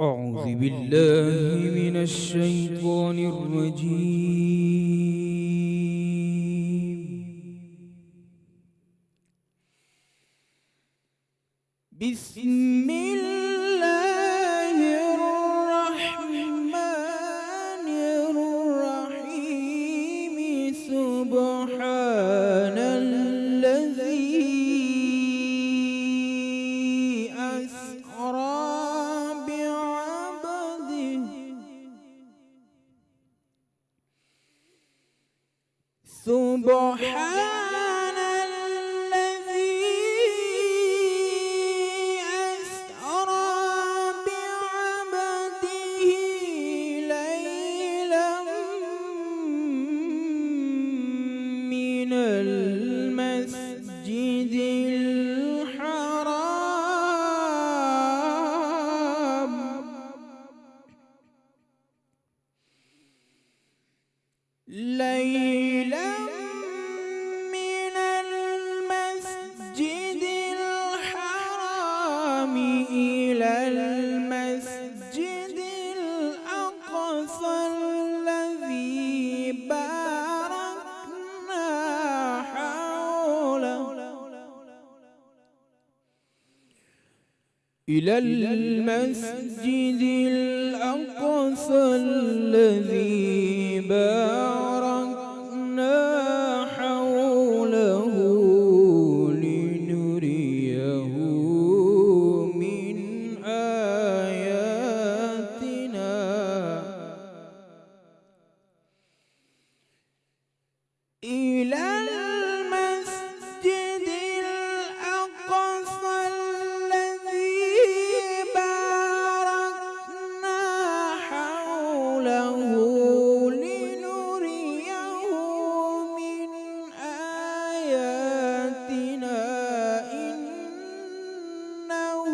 أعوذ بالله من الشيطان الرجيم. بسم الله الرحمن الرحيم. سبحان الذي أسرى بعبده سبحان الذي أسرى بعبده ليلا من المسجد الحرام ليلا من المسجد الحرام إلى المسجد الأقصى الذي باركنا حوله إلى المسجد الأقصى الذي باركنا حوله لنريه من آياتنا إلى المسجد الأقصى الذي باركنا حوله لنريه من آياتنا إنه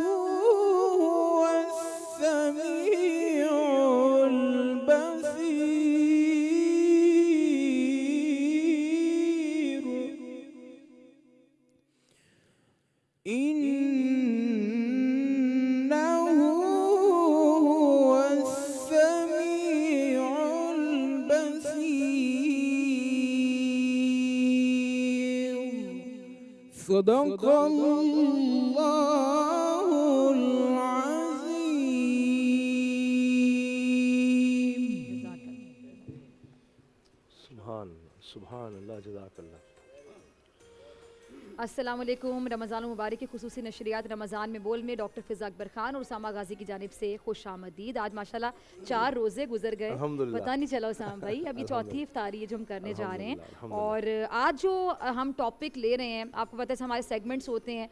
هو السميع البصير إنه هو السميع البصير. صدق الله العظيم. سبحان اللہ جزاک اللہ. السلام علیکم. رمضان المبارک کی خصوصی نشریات رمضان میں بول میں ڈاکٹر فضا اکبر خان اور اسامہ غازی کی جانب سے خوش آمدید. آج ماشاءاللہ 4 روزے گزر گئے, پتہ نہیں چلا اسامہ بھائی. ابھی چوتھی افطاری ہے جو ہم کرنے جا رہے ہیں, اور آج جو ہم ٹاپک لے رہے ہیں, آپ کو پتہ ہے ہمارے سیگمنٹس ہوتے ہیں.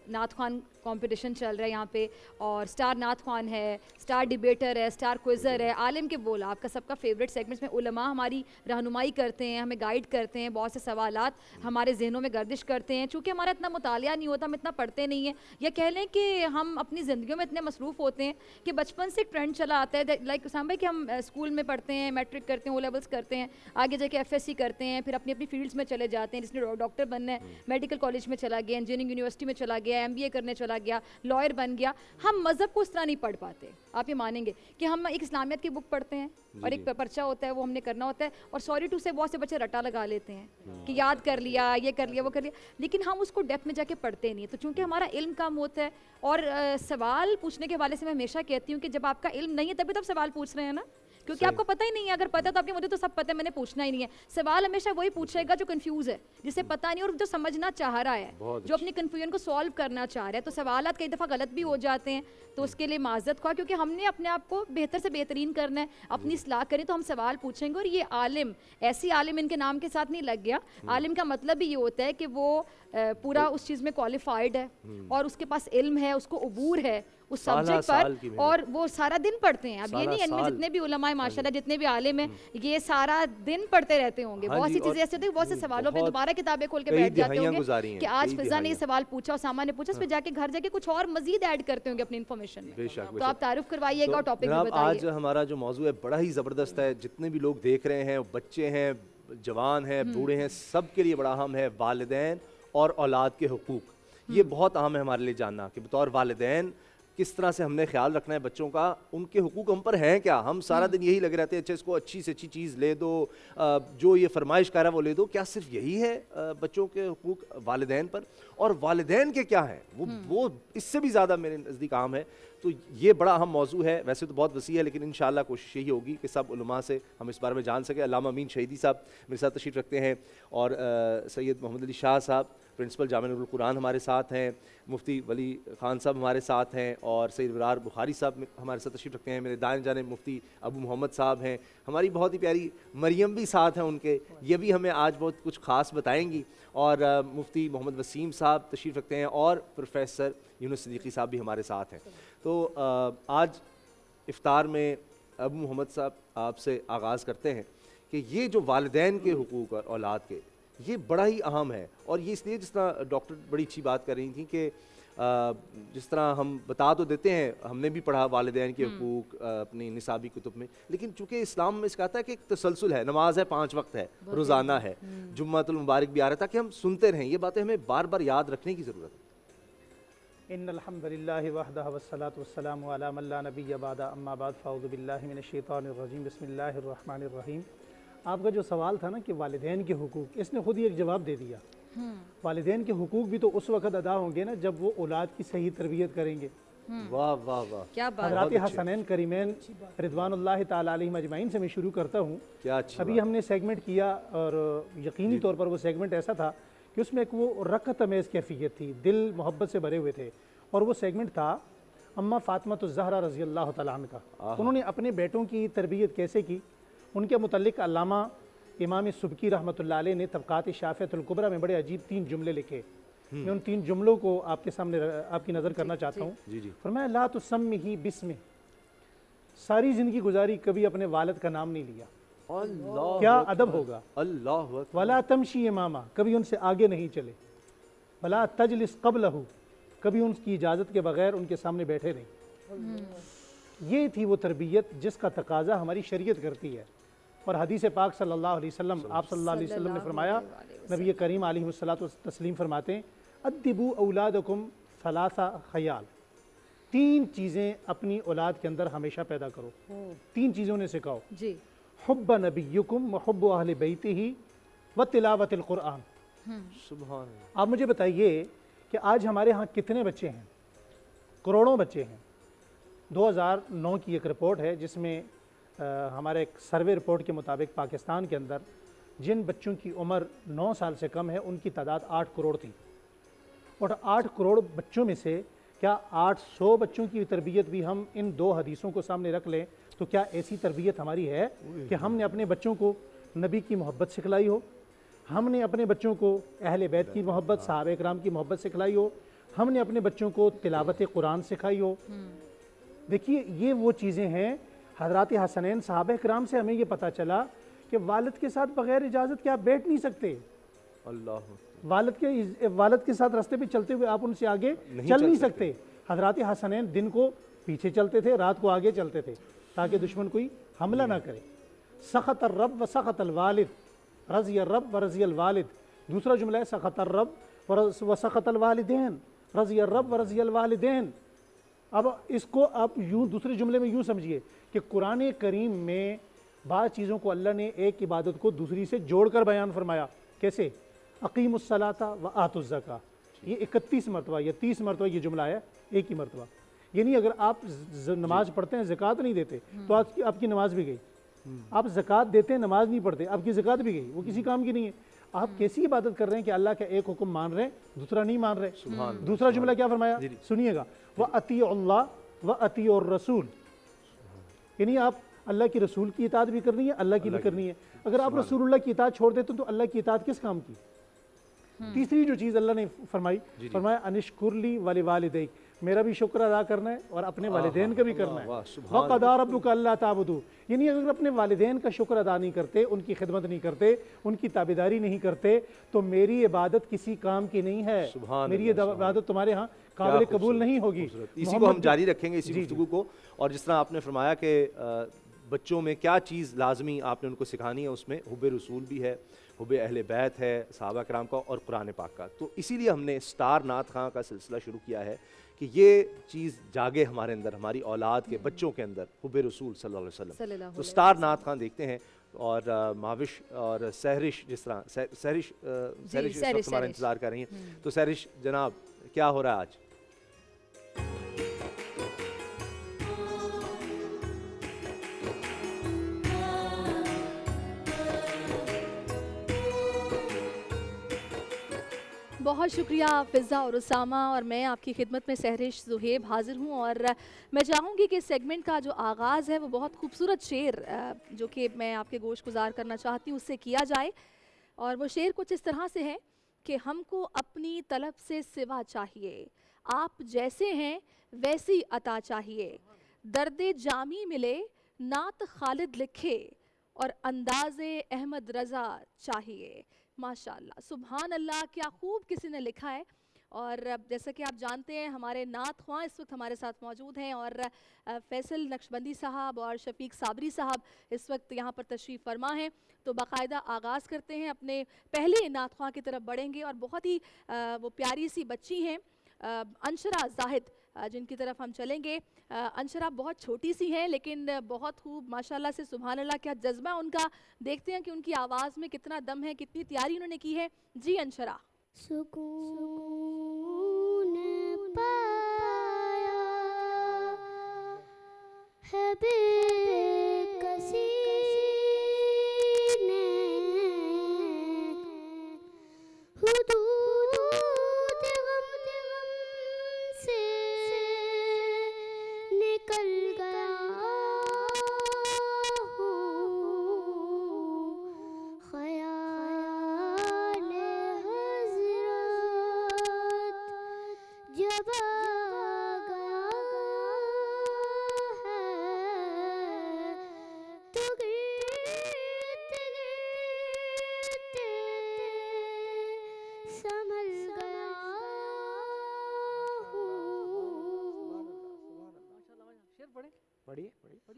نعت خوان کمپٹیشن چل رہا ہے یہاں پہ, اور اسٹار نعت خوان ہے, اسٹار ڈیبیٹر ہے, اسٹار کوئزر ہے, عالم کے بول, آپ کا سب کا فیوریٹ سیگمنٹس میں علماء ہماری رہنمائی کرتے ہیں, ہمیں گائیڈ کرتے ہیں, بہت سے سوالات ہمارے ذہنوں میں گردش کرتے ہیں. چونکہ ہمارا اتنا مطالعہ نہیں ہوتا, ہم اتنا پڑھتے نہیں ہیں, یا کہہ لیں کہ ہم اپنی زندگیوں میں اتنے مصروف ہوتے ہیں کہ بچپن سے ٹرینڈ چلا آتا ہے لائک اسامہ بھائی کہ ہم اسکول میں پڑھتے ہیں, میٹرک کرتے ہیں, او لیولس کرتے ہیں, آگے جا کے ایف ایس سی کرتے ہیں, پھر اپنی اپنی فیلڈس میں چلے جاتے ہیں. جس نے ڈاکٹر بننا ہے میڈیکل کالج میں چلا گیا, انجینئرنگ یونیورسٹی میں چلا گیا, ایم بی اے کرنے چلا گیا, لائر بن گیا. ہم مذہب کو اس طرح نہیں پڑھ پاتے. آپ یہ مانیں گے کہ ہم ایک اسلامیت کی بک پڑھتے ہیں اور ایک پرچہ ہوتا ہے وہ ہم نے کرنا ہوتا ہے, اور سوری ٹو سے بہت سے بچے رٹا لگا لیتے ہیں کہ یاد کر لیا, یہ کر لیا, وہ کر لیا, لیکن ہم اس کو ڈیپتھ میں جا کے پڑھتے نہیں. تو چونکہ ہمارا علم کم ہوتا ہے, اور سوال پوچھنے کے حوالے سے میں ہمیشہ کہتی ہوں کہ جب آپ کا علم نہیں ہے تبھی تو آپ سوال پوچھ رہے ہیں نا, کیونکہ آپ کو پتہ ہی نہیں ہے. اگر پتہ تو آپ کے مجھے تو سب پتہ ہے, میں نے پوچھنا ہی نہیں ہے. سوال ہمیشہ وہی پوچھے گا جو کنفیوز ہے, جسے پتہ نہیں اور جو سمجھنا چاہ رہا ہے, جو اپنی کنفیوژن کو سالو کرنا چاہ رہا ہے. تو سوالات کئی دفعہ غلط بھی ہو جاتے ہیں, تو اس کے لیے معذرت خواہ, کیونکہ ہم نے اپنے آپ کو بہتر سے بہترین کرنا ہے, اپنی اصلاح کریں, تو ہم سوال پوچھیں گے. اور یہ عالم ایسی عالم ان کے نام کے ساتھ نہیں لگ گیا. عالم کا مطلب بھی یہ ہوتا ہے کہ وہ پورا اس چیز میں کوالیفائڈ ہے, اور اس کے پاس علم ہے, اس کو عبور ہے اس سبجیکٹ پر, اور وہ سارا دن پڑھتے ہیں. اب یہ نہیں, ان میں جتنے بھی علماء ماشاءاللہ, جتنے بھی عالم ہیں, یہ سارا دن پڑھتے رہتے ہوں گے. بہت سی چیزیں ایسے ہوتی ہیں, بہت سے سوالوں پہ دوبارہ کتابیں کھول کے بیٹھ جاتے ہوں گے کہ آج فضا نے یہ سوال پوچھا, اسامہ نے پوچھا, اس پہ جا کے گھر جا کے کچھ اور مزید ایڈ کرتے ہوں گے اپنی انفارمیشن میں. تو آپ تعارف کروائیے گا اور ٹاپک بھی بتائیے. آج ہمارا جو موضوع ہے بڑا ہی زبردست ہے. جتنے بھی لوگ دیکھ رہے ہیں, بچے ہیں, جوان ہیں, بوڑھے ہیں, سب کے لیے بڑا اہم ہے والدین اور اولاد کے حقوق. یہ بہت اہم ہے ہمارے لیے جاننا کہ بطور والدین کس طرح سے ہم نے خیال رکھنا ہے بچوں کا, ان کے حقوق ہم پر ہیں کیا. ہم سارا دن یہی لگے رہتے ہیں اچھا اس کو اچھی سے اچھی چیز لے دو, جو یہ فرمائش کر رہا ہے وہ لے دو. کیا صرف یہی ہے بچوں کے حقوق والدین پر؟ اور والدین کے کیا ہیں, وہ اس سے بھی زیادہ میرے نزدیک عام ہے. تو یہ بڑا اہم موضوع ہے, ویسے تو بہت وسیع ہے لیکن انشاءاللہ کوشش یہی ہوگی کہ سب علماء سے ہم اس بارے میں جان سکیں. علامہ امین شہیدی صاحب میرے ساتھ تشریف رکھتے ہیں, اور سید محمد علی شاہ صاحب پرنسپل جامعہ نور القرآن ہمارے ساتھ ہیں, مفتی ولی خان صاحب ہمارے ساتھ ہیں, اور سید ابرار بخاری صاحب ہمارے ساتھ تشریف رکھتے ہیں. میرے دائیں جانب مفتی ابو محمد صاحب ہیں, ہماری بہت ہی پیاری مریم بھی ساتھ ہیں ان کے, یہ بھی ہمیں آج بہت کچھ خاص بتائیں گی. اور مفتی محمد وسیم صاحب تشریف رکھتے ہیں, اور پروفیسر یونس صدیقی صاحب بھی ہمارے ساتھ ہیں. تو آج افطار میں ابو محمد صاحب آپ سے آغاز کرتے ہیں کہ یہ جو والدین کے حقوق اور اولاد کے, یہ بڑا ہی اہم ہے. اور یہ اس لیے جس طرح ڈاکٹر بڑی اچھی بات کر رہی تھیں کہ جس طرح ہم بتا تو دیتے ہیں, ہم نے بھی پڑھا والدین کے حقوق اپنی نصابی کتب میں, لیکن چونکہ اسلام میں اس کا آتا ہے کہ ایک تسلسل ہے, نماز ہے 5 وقت ہے, روزانہ ہے, جمعۃ المبارک بھی آ رہا ہے, تاکہ ہم سنتے رہیں. یہ باتیں ہمیں بار بار یاد رکھنے کی ضرورت ہے. ان الحمد للہ وحدہ والصلاۃ والسلام علی من لا نبی بعد, اما بعد فاعوذ باللہ من الشیطان الرجیم, بسم اللہ الرحمن الرحیم. آپ کا جو سوال تھا نا کہ والدین کے حقوق, اس نے خود ہی ایک جواب دے دیا. والدین کے حقوق بھی تو اس وقت ادا ہوں گے نا جب وہ اولاد کی صحیح تربیت کریں گے. واہ واہ واہ, کیا بات. حضرات حسنین کریمین رضوان اللہ تعالیٰ علیہم اجمعین سے میں شروع کرتا ہوں. کیا اچھی ابھی ہم نے سیگمنٹ کیا, اور یقینی طور پر وہ سیگمنٹ ایسا تھا کہ اس میں ایک وہ رقت امیز کیفیت تھی, دل محبت سے بھرے ہوئے تھے. اور وہ سیگمنٹ تھا اماں فاطمہ الزہرا رضی اللہ تعالیٰ عنہ کا. انہوں نے اپنے بیٹوں کی تربیت کیسے کی, ان کے متعلق علامہ امام سبکی رحمۃ اللہ علیہ نے طبقات شافعۃ الکبریٰ میں بڑے عجیب 3 جملے لکھے. میں ان 3 جملوں کو آپ کے سامنے آپ کی نظر کرنا چاہتا ہوں. فرمایا لا تسمہ بسمہ, ساری زندگی گزاری کبھی اپنے والد کا نام نہیں لیا. کیا ادب ہوگا. اللہ. ولا تمشی امامہ, کبھی ان سے آگے نہیں چلے. ولا تجلس قبلہ, کبھی ان کی اجازت کے بغیر ان کے سامنے بیٹھے نہیں. یہ تھی وہ تربیت جس کا تقاضا ہماری شریعت کرتی ہے. اور حدیث پاک صلی اللہ علیہ وسلم, آپ صلی اللہ علیہ وسلم نے فرمایا, نبی کریم علیہ الصلوۃ والتسلیم فرماتے ہیں, ادبوا اولادکم ثلاث خیال, 3 چیزیں اپنی اولاد کے اندر ہمیشہ پیدا کرو. 3 چیزوں نے سکھاؤ. جی. حب نبیکم وحب اہل بیتہ وتلاوت القرآن. سبحان اللہ. آپ مجھے بتائیے کہ آج ہمارے ہاں کتنے بچے ہیں؟ کروڑوں بچے ہیں. 2009 کی ایک رپورٹ ہے جس میں ہمارے ایک سروے رپورٹ کے مطابق پاکستان کے اندر جن بچوں کی عمر 9 سال سے کم ہے ان کی تعداد 8 کروڑ تھی. اور 8 کروڑ بچوں میں سے کیا 800 بچوں کی تربیت بھی ہم ان 2 حدیثوں کو سامنے رکھ لیں تو کیا ایسی تربیت ہماری ہے کہ ہم نے اپنے بچوں کو نبی کی محبت سکھلائی ہو, ہم نے اپنے بچوں کو اہل بیت کی محبت, صحابہ کرام کی محبت سکھلائی ہو, ہم نے اپنے بچوں کو تلاوت قرآن سکھائی ہو. دیکھیے یہ وہ چیزیں ہیں. حضرات حسنین صحابہ کرام سے ہمیں یہ پتہ چلا کہ والد کے ساتھ بغیر اجازت کے آپ بیٹھ نہیں سکتے. اللہ. والد کے ساتھ راستے پہ چلتے ہوئے آپ ان سے آگے چل نہیں سکتے. حضرات حسنین دن کو پیچھے چلتے تھے, رات کو آگے چلتے تھے تاکہ دشمن کوئی حملہ نہ کرے. سخط الرب و سخط الوالد, رضی الرب و رضی الوالد. دوسرا جملہ ہے سخط الرب و سخط الوالدین, رضی الرب و رضی الوالدین. اب اس کو آپ یوں دوسرے جملے میں یوں سمجھیے کہ قرآن کریم میں بعض چیزوں کو اللہ نے ایک عبادت کو دوسری سے جوڑ کر بیان فرمایا. کیسے؟ اقیم الصلاۃ و آتوا الزکاۃ. یہ 31 مرتبہ یا 30 مرتبہ یہ جملہ ہے ایک ہی مرتبہ. یعنی اگر آپ نماز پڑھتے ہیں زکوٰۃ نہیں دیتے تو آپ کی نماز بھی گئی. آپ زکوٰۃ دیتے ہیں نماز نہیں پڑھتے آپ کی زکوٰۃ بھی گئی, وہ کسی کام کی نہیں ہے. آپ کیسی عبادت کر رہے ہیں کہ اللہ کا ایک حکم مان رہے ہیں دوسرا نہیں مان رہے. دوسرا جملہ کیا فرمایا سنیے گا, وَأَطِيعُوا اللَّهَ وَأَطِيعُوا الرَّسُولَ. یعنی آپ اللہ کی رسول کی اطاعت بھی کرنی ہے, اللہ کی بھی کرنی ہے. اگر آپ رسول اللہ کی اطاعت چھوڑ دیتے تو اللہ کی اطاعت کس کام کی؟ تیسری جو چیز اللہ نے فرمائی, فرمایا انشکر لی ولوالدیک, میرا بھی شکر ادا کرنا ہے اور اپنے والدین کا بھی کرنا ہے. وَقَضَىٰ رَبُّكَ أَلَّا تَعْبُدُوا. یعنی اگر اپنے والدین کا شکر ادا نہیں کرتے, ان کی خدمت نہیں کرتے, ان کی تابعداری نہیں کرتے تو میری عبادت کسی کام کی نہیں ہے. میری عبادت تمہارے ہاں قابل قبول نہیں ہوگی. اسی کو ہم جاری رکھیں گے, اسی گفتگو کو. اور جس طرح آپ نے فرمایا کہ بچوں میں کیا چیز لازمی آپ نے ان کو سکھانی ہے, اس میں حب رسول بھی ہے, حب اہل بیت ہے, صحابہ کرام کا, اور قرآن پاک کا. تو اسی لیے ہم نے سٹار نعت خواں کا سلسلہ شروع کیا ہے کہ یہ چیز جاگے ہمارے اندر، ہماری اولاد کے بچوں کے اندر حب رسول صلی اللہ علیہ وسلم. تو سٹار نعت خوان دیکھتے ہیں، اور مہوش اور سہرش، جس طرح سہرش اس وقت ہمارا انتظار کر رہی ہیں. تو سہرش جناب، کیا ہو رہا ہے آج؟ بہت شکریہ فضا اور اسامہ، اور میں آپ کی خدمت میں سہرش زہیب حاضر ہوں، اور میں چاہوں گی کہ سیگمنٹ کا جو آغاز ہے وہ بہت خوبصورت شعر جو کہ میں آپ کے گوش گزار کرنا چاہتی ہوں اس سے کیا جائے. اور وہ شعر کچھ اس طرح سے ہے کہ ہم کو اپنی طلب سے سوا چاہیے، آپ جیسے ہیں ویسی عطا چاہیے، درد جامی ملے نعت خالد لکھے، اور انداز احمد رضا چاہیے. ماشاءاللہ، سبحان اللہ، کیا خوب کسی نے لکھا ہے. اور جیسا کہ آپ جانتے ہیں ہمارے نعت خواں اس وقت ہمارے ساتھ موجود ہیں، اور فیصل نقشبندی صاحب اور شفیق صابری صاحب اس وقت یہاں پر تشریف فرما ہیں. تو باقاعدہ آغاز کرتے ہیں، اپنے پہلے نعت خواں کی طرف بڑھیں گے، اور بہت ہی وہ پیاری سی بچی ہیں انشرا زاہد، جن کی طرف ہم چلیں گے. انشرا بہت چھوٹی سی ہیں لیکن بہت خوب ماشاءاللہ سے، سبحان اللہ، کیا جذبہ ان کا. دیکھتے ہیں کہ ان کی آواز میں کتنا دم ہے، کتنی تیاری انہوں نے کی ہے. جی انشرا. سکون پایا ہے بے کسی نے، حدود غم سے نکل گیا ہوں، خیال حضرت جب آ گیا ہے، تو گرتے گرتے سنبھل گیا ہوں.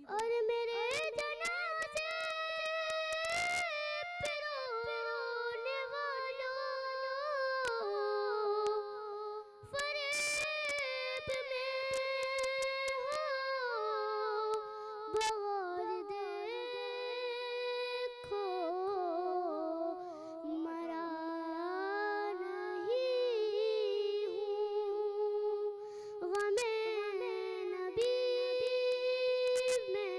اور میرے جنازے پہ رونے والوں، فریب میں ہو بغور دیکھو، مرا نہیں ہوں، غم نبی میں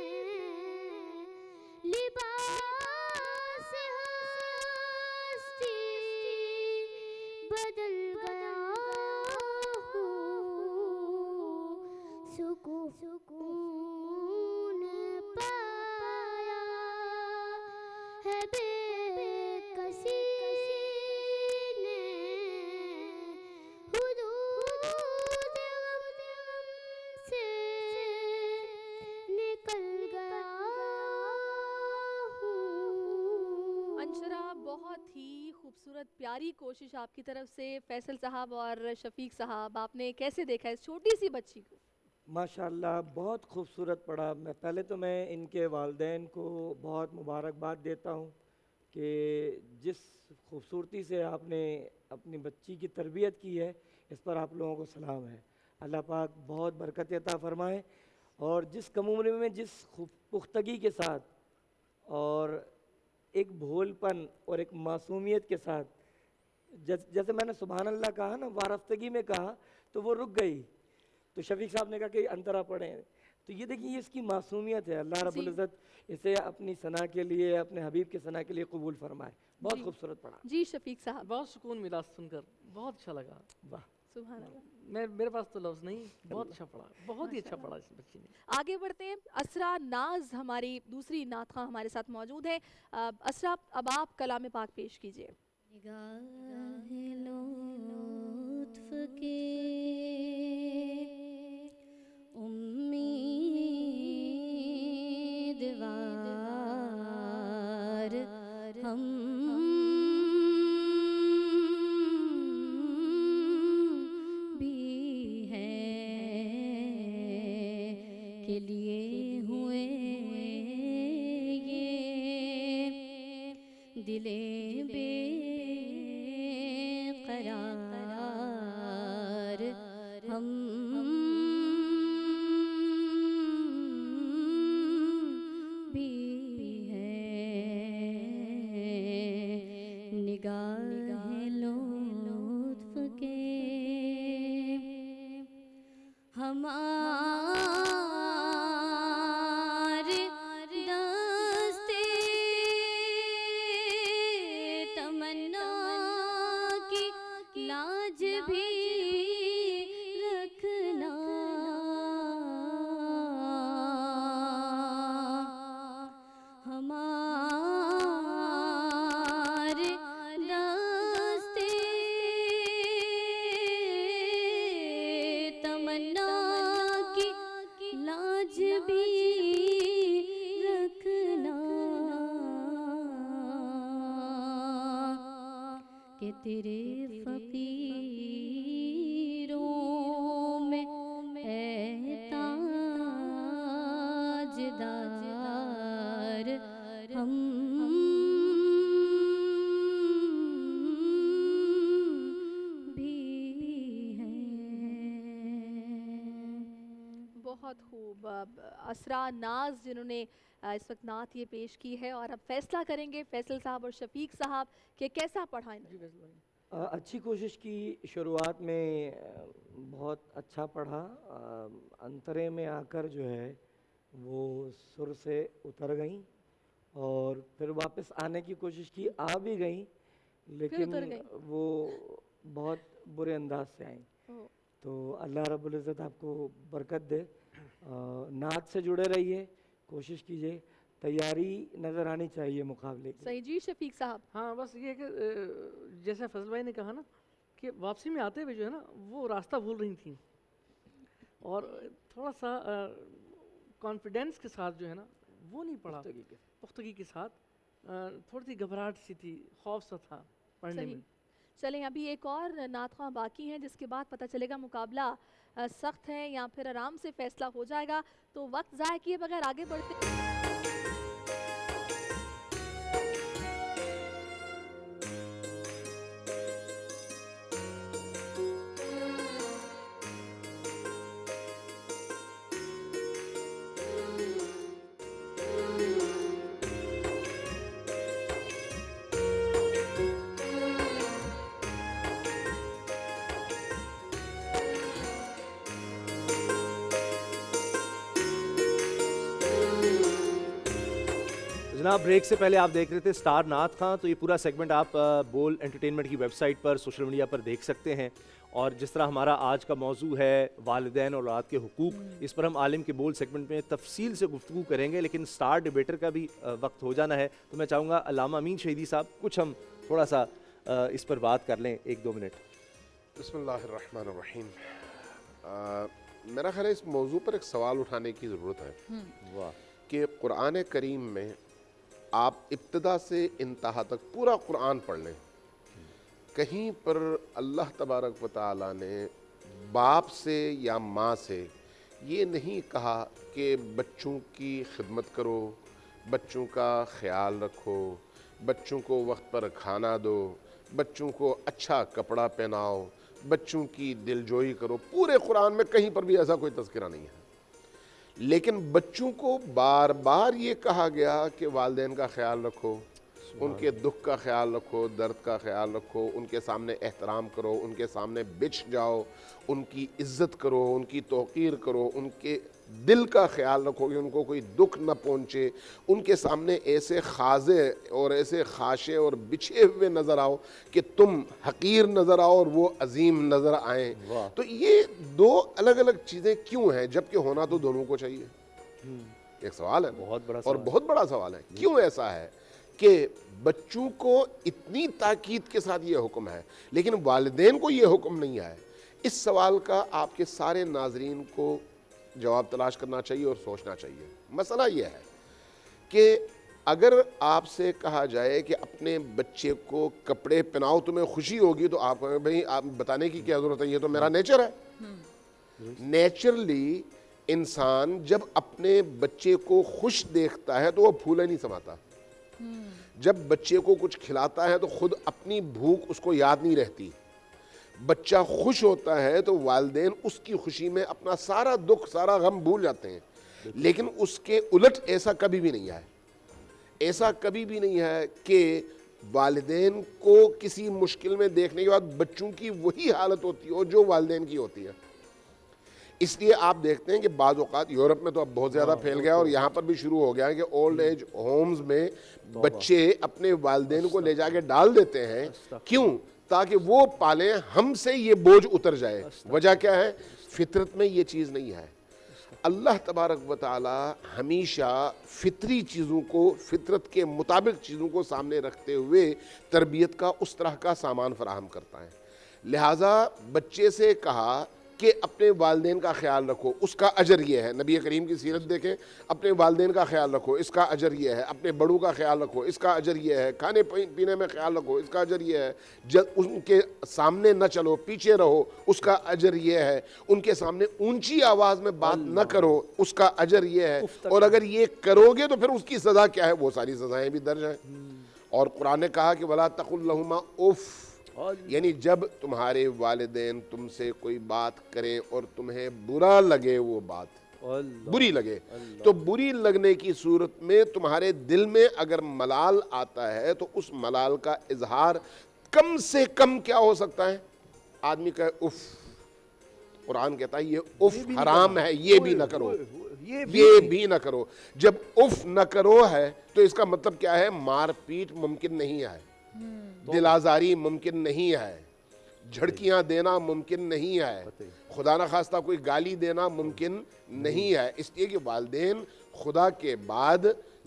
لباس ہستی بدل گیا ہوں، سکون پایا ہے بے کسی نے، حدود غم سے نکل گیا ہوں. انشرا، بہت ہی خوبصورت پیاری کوشش آپ کی طرف سے. فیصل صاحب اور شفیق صاحب، آپ نے کیسے دیکھا اس چھوٹی سی بچی کو؟ ماشاءاللہ بہت خوبصورت پڑھا. میں ان کے والدین کو بہت مبارکباد دیتا ہوں کہ جس خوبصورتی سے آپ نے اپنی بچی کی تربیت کی ہے، اس پر آپ لوگوں کو سلام ہے. اللہ پاک بہت برکت عطا فرمائے، اور جس کم عمری میں جس پختگی کے ساتھ اور ایک بھول پن اور ایک معصومیت کے ساتھ، جیسے میں نے سبحان اللہ کہا نا، وارفتگی میں کہا تو وہ رک گئی. تو شفیق صاحب نے کہا کہ انترا پڑھیں، تو یہ دیکھیں یہ اس کی معصومیت ہے. اللہ رب العزت اسے اپنی ثنا کے لیے، اپنے حبیب کے ثنا کے لیے قبول فرمائے. بہت خوبصورت پڑھا. جی شفیق صاحب. بہت سکون ملا سن کر، بہت اچھا لگا. واہ، سبحان اللہ. میرے پاس تو لفظ نہیں، بہت اچھا پڑھا، بہت ہی اچھا پڑھا اس بچی نے. آگے بڑھتے ہیں. اسرا ناز ہماری دوسری نعت خواں ہمارے ساتھ موجود ہے. اسرا، اب آپ کلام پاک پیش کیجیے. نگاہ لطف کے امیدوار ہم بھی ہیں، کے لیے ہوئے یہ دلے بے قرار ہم تیرے فقیروں میں اے تاجدار ہم بھی ہیں. بہت خوب. اسرا ناز جنہوں نے اس وقت نعت یہ پیش کی ہے، اور اب فیصلہ کریں گے فیصل صاحب اور شفیق صاحب کہ کیسا پڑھا انہوں نے. اچھی کوشش کی، شروعات میں بہت اچھا پڑھا، انترے میں آ کر جو ہے وہ سر سے اتر گئیں اور پھر واپس آنے کی کوشش کی، آ بھی گئیں لیکن وہ بہت برے انداز سے آئیں. تو اللہ رب العزت آپ کو برکت دے. نعت سے جڑے رہیے، کوشش کیجئے، تیاری نظر آنی چاہیے مقابلے کی. صحیح جی شفیق صاحب. ہاں بس یہ کہ جیسے فضل بھائی نے کہا نا کہ واپسی میں آتے ہوئے جو ہے نا وہ راستہ بھول رہی تھیں، اور تھوڑا سا کانفیڈینس کے ساتھ جو ہے نا وہ نہیں پڑھا، پختگی کے ساتھ. تھوڑی سی گھبراہٹ سی تھی، خوف سا تھا پڑھنے میں. چلیں ابھی ایک اور نعت خواں باقی ہیں جس کے بعد پتہ چلے گا مقابلہ سخت ہے یا پھر آرام سے فیصلہ ہو جائے گا. تو وقت ضائع کیے بغیر آگے بڑھتے جناب بریک سے پہلے آپ دیکھ رہے تھے سٹار نعت خاں. تو یہ پورا سیگمنٹ آپ بول انٹرٹینمنٹ کی ویب سائٹ پر، سوشل میڈیا پر دیکھ سکتے ہیں. اور جس طرح ہمارا آج کا موضوع ہے والدین اور اولاد کے حقوق، اس پر ہم عالم کے بول سیگمنٹ میں تفصیل سے گفتگو کریں گے، لیکن سٹار ڈیبیٹر کا بھی وقت ہو جانا ہے. تو میں چاہوں گا علامہ امین شہیدی صاحب کچھ ہم تھوڑا سا اس پر بات کر لیں، 1-2 منٹ. بسم اللہ الرحمن الرحیم. میرا خیال ہے اس موضوع پر ایک سوال اٹھانے کی ضرورت ہے کہ قرآن کریم میں آپ ابتدا سے انتہا تک پورا قرآن پڑھ لیں، کہیں پر اللہ تبارک و تعالیٰ نے باپ سے یا ماں سے یہ نہیں کہا کہ بچوں کی خدمت کرو، بچوں کا خیال رکھو، بچوں کو وقت پر کھانا دو، بچوں کو اچھا کپڑا پہناؤ، بچوں کی دلجوئی کرو. پورے قرآن میں کہیں پر بھی ایسا کوئی تذکرہ نہیں ہے. لیکن بچوں کو بار بار یہ کہا گیا کہ والدین کا خیال رکھو، ان کے دکھ کا خیال رکھو، درد کا خیال رکھو، ان کے سامنے احترام کرو، ان کے سامنے بچھ جاؤ، ان کی عزت کرو، ان کی توقیر کرو، ان کے دل کا خیال رکھو کہ ان کو کوئی دکھ نہ پہنچے، ان کے سامنے ایسے خاضع اور ایسے خاشع اور بچھے ہوئے نظر آؤ کہ تم حقیر نظر آؤ اور وہ عظیم نظر آئیں. تو یہ دو الگ الگ چیزیں کیوں ہیں جبکہ ہونا تو دونوں کو چاہیے؟ ایک سوال ہے، بہت بڑا سوال ہے. کیوں ایسا ہے کہ بچوں کو اتنی تاکید کے ساتھ یہ حکم ہے لیکن والدین کو یہ حکم نہیں ہے؟ اس سوال کا آپ کے سارے ناظرین کو جواب تلاش کرنا چاہیے اور سوچنا چاہیے. مسئلہ یہ ہے کہ اگر آپ سے کہا جائے کہ اپنے بچے کو کپڑے پہناؤ تمہیں خوشی ہوگی تو آپ کہیں بھئی آپ بتانے کی کیا ضرورت ہے، یہ تو میرا نیچر ہے. نیچرلی انسان جب اپنے بچے کو خوش دیکھتا ہے تو وہ پھولے نہیں سماتا. جب بچے کو کچھ کھلاتا ہے تو خود اپنی بھوک اس کو یاد نہیں رہتی. بچہ خوش ہوتا ہے تو والدین اس کی خوشی میں اپنا سارا دکھ سارا غم بھول جاتے ہیں. لیکن اس کے الٹ ایسا کبھی بھی نہیں ہے. ایسا کبھی بھی نہیں ہے کہ والدین کو کسی مشکل میں دیکھنے کے بعد بچوں کی وہی حالت ہوتی ہو جو والدین کی ہوتی ہے. اس لیے آپ دیکھتے ہیں کہ بعض اوقات یورپ میں تو اب بہت زیادہ پھیل گیا اور یہاں پر بھی شروع ہو گیا ہے کہ اولڈ ایج ہومز میں بچے اپنے والدین کو لے جا کے ڈال دیتے ہیں. کیوں؟ تاکہ وہ پالیں، ہم سے یہ بوجھ اتر جائے. وجہ کیا ہے؟ فطرت میں یہ چیز نہیں ہے. اللہ تبارک و تعالی ہمیشہ فطری چیزوں کو، فطرت کے مطابق چیزوں کو سامنے رکھتے ہوئے تربیت کا اس طرح کا سامان فراہم کرتا ہے. لہٰذا بچے سے کہا کہ اپنے والدین کا خیال رکھو، اس کا اجر یہ ہے. نبی کریم کی سیرت دیکھیں، اپنے والدین کا خیال رکھو، اس کا اجر یہ ہے. اپنے بڑوں کا خیال رکھو، اس کا اجر یہ ہے. کھانے پینے میں خیال رکھو، اس کا اجر یہ ہے. ان کے سامنے نہ چلو، پیچھے رہو، اس کا اجر یہ ہے. ان کے سامنے اونچی آواز میں بات نہ کرو، اس کا اجر یہ ہے. اور اگر یہ کرو گے تو پھر اس کی سزا کیا ہے؟ وہ ساری سزائیں بھی درج ہیں. اور قرآن نے کہا کہ وَلَا تَقُلْ لَهُمَا اُفْ، یعنی جب تمہارے والدین تم سے کوئی بات کریں اور تمہیں برا لگے، وہ بات بری لگے، تو بری لگنے کی صورت میں تمہارے دل میں اگر ملال آتا ہے تو اس ملال کا اظہار کم سے کم کیا ہو سکتا ہے؟ آدمی کہے اف. قرآن کہتا ہے یہ اف حرام ہے، یہ بھی نہ کرو، یہ بھی نہ کرو. جب اف نہ کرو ہے تو اس کا مطلب کیا ہے؟ مار پیٹ ممکن نہیں ہے، دل آزاری ممکن نہیں ہے، جھڑکیاں دینا ممکن نہیں ہے، خدا نہ خواستہ کوئی گالی دینا ممکن نہیں ہے. اس لیے کہ والدین خدا کے بعد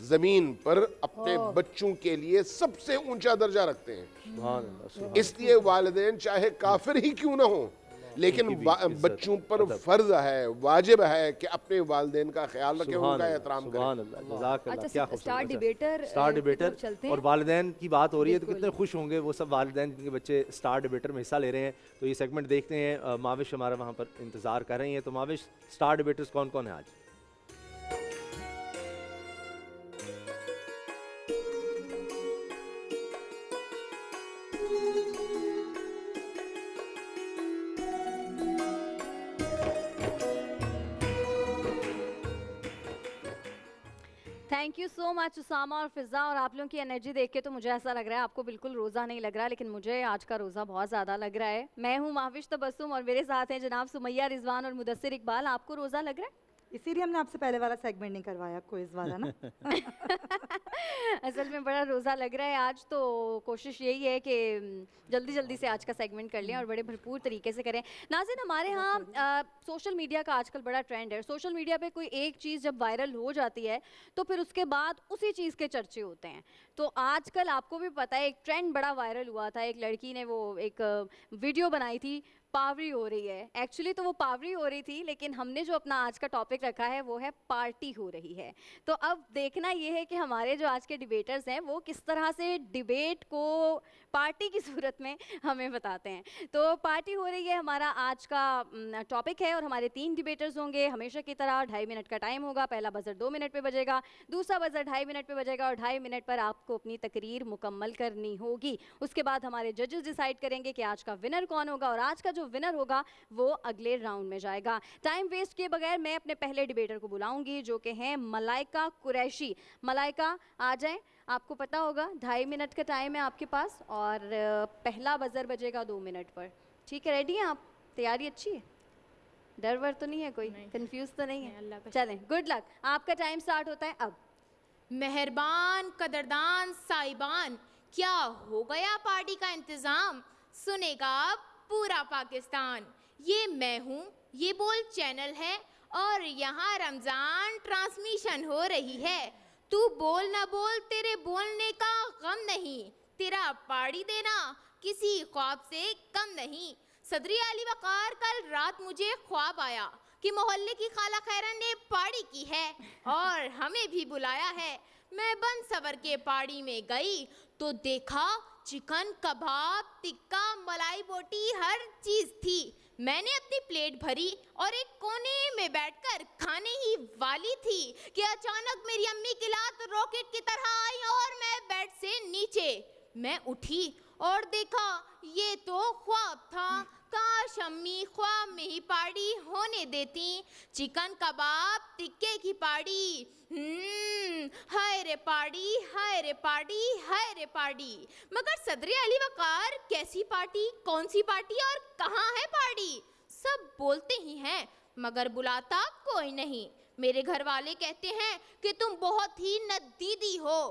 زمین پر اپنے بچوں کے لیے سب سے اونچا درجہ رکھتے ہیں. اس لیے والدین چاہے کافر ہی کیوں نہ ہوں، لیکن بچوں پر فرض ہے، واجب ہے کہ اپنے والدین کا خیال رکھیں، ان کا احترام کریں. سبحان اللہ، جزاک اللہ. کیا اسٹار ڈیبیٹر ڈیبیٹر اور والدین کی بات ہو رہی ہے تو کتنے خوش ہوں گے وہ سب والدین جن کے بچے اسٹار ڈیبیٹر میں حصہ لے رہے ہیں. تو یہ سیگمنٹ دیکھتے ہیں. ماوش ہمارا وہاں پر انتظار کر رہی ہیں. تو ماوش، اسٹار ڈیبیٹرز کون کون ہیں آج؟ تھینک یو سو مچ اسامہ اور فضا. اور آپ لوگوں کی انرجی دیکھ کے تو مجھے ایسا لگ رہا ہے آپ کو بالکل روزہ نہیں لگ رہا، لیکن مجھے آج کا روزہ بہت زیادہ لگ رہا ہے. میں ہوں ماوش تبسم اور میرے ساتھ ہیں جناب سمیہ رضوان اور مدثر اقبال. آپ کو روزہ لگ رہا ہے؟ اسی لیے ہم نے آپ سے پہلے والا سیگمنٹ نہیں کروایا، کوئز والا نا. اصل میں بڑا روزہ لگ رہا ہے آج، تو کوشش یہی ہے کہ جلدی جلدی سے آج کا سیگمنٹ کر لیں اور بڑے بھرپور طریقے سے کریں. ناظرین، ہمارے ہاں سوشل میڈیا کا آج کل بڑا ٹرینڈ ہے. سوشل میڈیا پہ کوئی ایک چیز جب وائرل ہو جاتی ہے تو پھر اس کے بعد اسی چیز کے چرچے ہوتے ہیں. تو آج کل آپ کو بھی پتہ ہے ایک ٹرینڈ بڑا وائرل ہوا تھا. ایک لڑکی نے وہ ایک ویڈیو بنائی تھی، پاوری ہو رہی ہے. ایکچولی تو وہ پاوری ہو رہی تھی، لیکن ہم نے جو اپنا آج کا ٹاپک رکھا ہے وہ ہے پارٹی ہو رہی ہے. تو اب دیکھنا یہ ہے کہ ہمارے جو آج کے ڈیبیٹرز ہیں وہ کس طرح سے ڈیبیٹ کو پارٹی کی صورت میں ہمیں بتاتے ہیں. تو پارٹی ہو رہی ہے ہمارا آج کا ٹاپک ہے. اور ہمارے 3 ڈیبیٹرز ہوں گے ہمیشہ کی طرح. 2.5 منٹ کا ٹائم ہوگا. پہلا بزر 2 منٹ پہ بجے گا، دوسرا بزر 2.5 منٹ پہ بجے گا، اور 2.5 منٹ پر آپ کو اپنی تقریر مکمل کرنی ہوگی. اس کے بعد ہمارے ججز ڈیسائیڈ کریں گے کہ آج کا ونر کون ہوگا، اور آج کا جو ونر ہوگا وہ اگلے راؤنڈ میں جائے گا. ٹائم ویسٹ کیے بغیر میں اپنے پہلے ڈیبیٹر کو بلاؤں گی جو کہ ہیں ملائکہ قریشی. ملائکہ آ جائیں. آپ کو پتا ہوگا 2.5 منٹ کا ٹائم ہے آپ کے پاس، اور پہلا بزر بجے گا 2 منٹ پر. ٹھیک ہے، ریڈی ہیں آپ؟ تیاری اچھی ہے؟ ڈر ور تو نہیں ہے کوئی؟ کنفیوز تو نہیں ہے؟ چلیں، گڈ لک. آپ کا ٹائم سٹارٹ ہوتا ہے اب. مہربان قدردان صاحبان، کیا ہو گیا پارٹی کا انتظام؟ سنے گا پورا پاکستان. یہ میں ہوں، یہ بول چینل ہے، اور یہاں رمضان ٹرانسمیشن ہو رہی ہے. تو بول نہ بول، تیرے بولنے کا غم نہیں، تیرا پاڑی دینا کسی خواب سے کم نہیں. صدری علی وقار، کل رات مجھے خواب آیا کہ محلے کی خالہ خیرن نے پاڑی کی ہے اور ہمیں بھی بلایا ہے. میں بن سور کے پاڑی میں گئی تو دیکھا چکن، کباب، ٹکا، ملائی بوٹی، ہر چیز تھی. میں نے اپنی پلیٹ بھری اور ایک کونے میں بیٹھ کر کھانے ہی والی تھی کہ اچانک میری امی کی لات راکٹ کی طرح آئی اور میں بیڈ سے نیچے. میں اٹھی اور دیکھا یہ تو خواب تھا. کاش امی خواب میں ہی پارٹی ہونے دیتی. چکن، کباب، ٹکے کی پارٹی. ہائے رے پارٹی، ہائے رے پارٹی، ہائے رے پارٹی. مگر صدر علی وقار، کیسی پارٹی، کون سی پارٹی اور کہاں ہے پارٹی؟ سب بولتے ہی ہیں مگر بلاتا کوئی نہیں. میرے گھر والے کہتے ہیں کہ تم بہت ہی ندیدی ہو.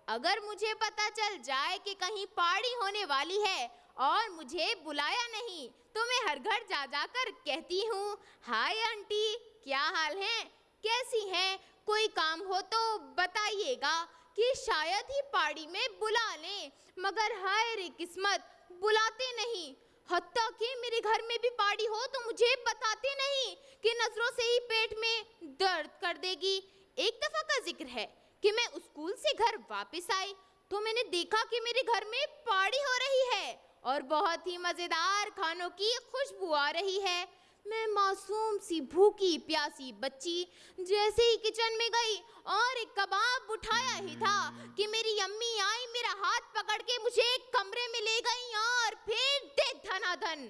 اگر مجھے پتا چل جائے کہ کہیں پارٹی ہونے والی ہے اور مجھے بلایا نہیں تو میں ہر گھر جا جا کر کہتی ہوں، ہائے آنٹی، کیا حال ہے، کیسی ہیں، کوئی کام ہو تو بتائیے گا کہ شاید ہی پارٹی میں بلا لیں. مگر ہائے رے قسمت، بلاتے نہیں. حتیٰ کہ میرے گھر میں بھی پارٹی ہو تو مجھے بتاتے نہیں کہ نظروں سے ہی پیٹ میں درد کر دے گی. ایک دفعہ کا ذکر ہے کہ میں اسکول سے گھر واپس آئی تو میں نے دیکھا کہ میرے گھر میں پارٹی ہو رہی ہے اور بہت ہی مزیدار کھانوں کی خوشبو آ رہی ہے. میں معصوم سی بھوکی پیاسی بچی جیسے ہی کچن میں گئی اور ایک کباب اٹھایا ہی تھا کہ میری امی آئی, میرا ہاتھ پکڑ کے مجھے ایک کمرے میں لے گئی اور پھر دیکھ دھنا دھن.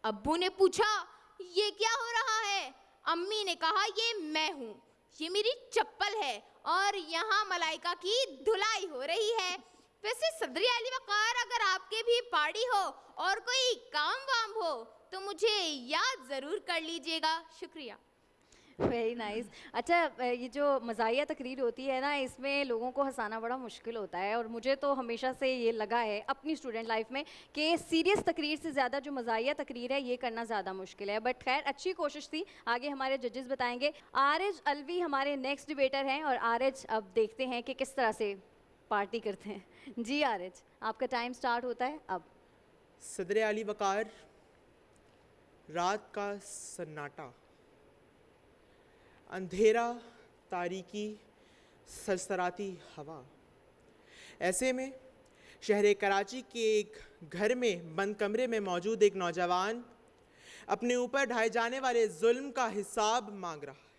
ابو نے پوچھا یہ کیا ہو رہا ہے؟ امی نے کہا یہ میں ہوں, یہ میری چپل ہے اور یہاں ملائکہ کی دھلائی ہو رہی ہے. ویسے صدر علی وقار اگر آپ کے بھی پارٹی ہو اور کوئی کام وام ہو تو مجھے یاد ضرور کر لیجئے گا. شکریہ. Very nice. اچھا یہ جو مزاحیہ تقریر ہوتی ہے نا, اس میں لوگوں کو ہنسانا بڑا مشکل ہوتا ہے اور مجھے تو ہمیشہ سے یہ لگا ہے اپنی اسٹوڈنٹ لائف میں کہ سیریس تقریر سے زیادہ جو مزاحیہ تقریر ہے یہ کرنا زیادہ مشکل ہے. بٹ خیر اچھی کوشش تھی. آگے ہمارے ججز بتائیں گے. عارج الوی ہمارے نیکسٹ ڈیبیٹر ہیں اور عارج اب دیکھتے ہیں کہ کس طرح سے پارٹی کرتے ہیں. جی عارج آپ کا ٹائم سٹارٹ ہوتا ہے اب. صدر علی وقار, رات کا سناٹا, اندھیرا, تاریکی, سرسراتی ہوا. ایسے میں شہر کراچی کے ایک گھر میں بند کمرے میں موجود ایک نوجوان اپنے اوپر ڈھائے جانے والے ظلم کا حساب مانگ رہا ہے.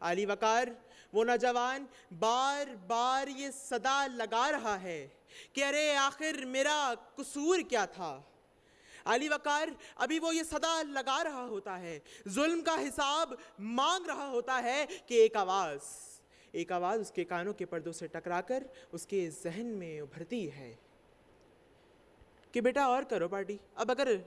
علی وقار وہ نوجوان بار بار یہ صدا لگا رہا ہے کہ ارے آخر میرا قصور کیا تھا. علی وقار ابھی وہ یہ صدا لگا رہا ہوتا ہے, ظلم کا حساب مانگ رہا ہوتا ہے کہ ایک آواز اس کے کانوں کے پردوں سے ٹکرا کر اس کے ذہن میں ابھرتی ہے کہ بیٹا اور کرو پارٹی, اب اگر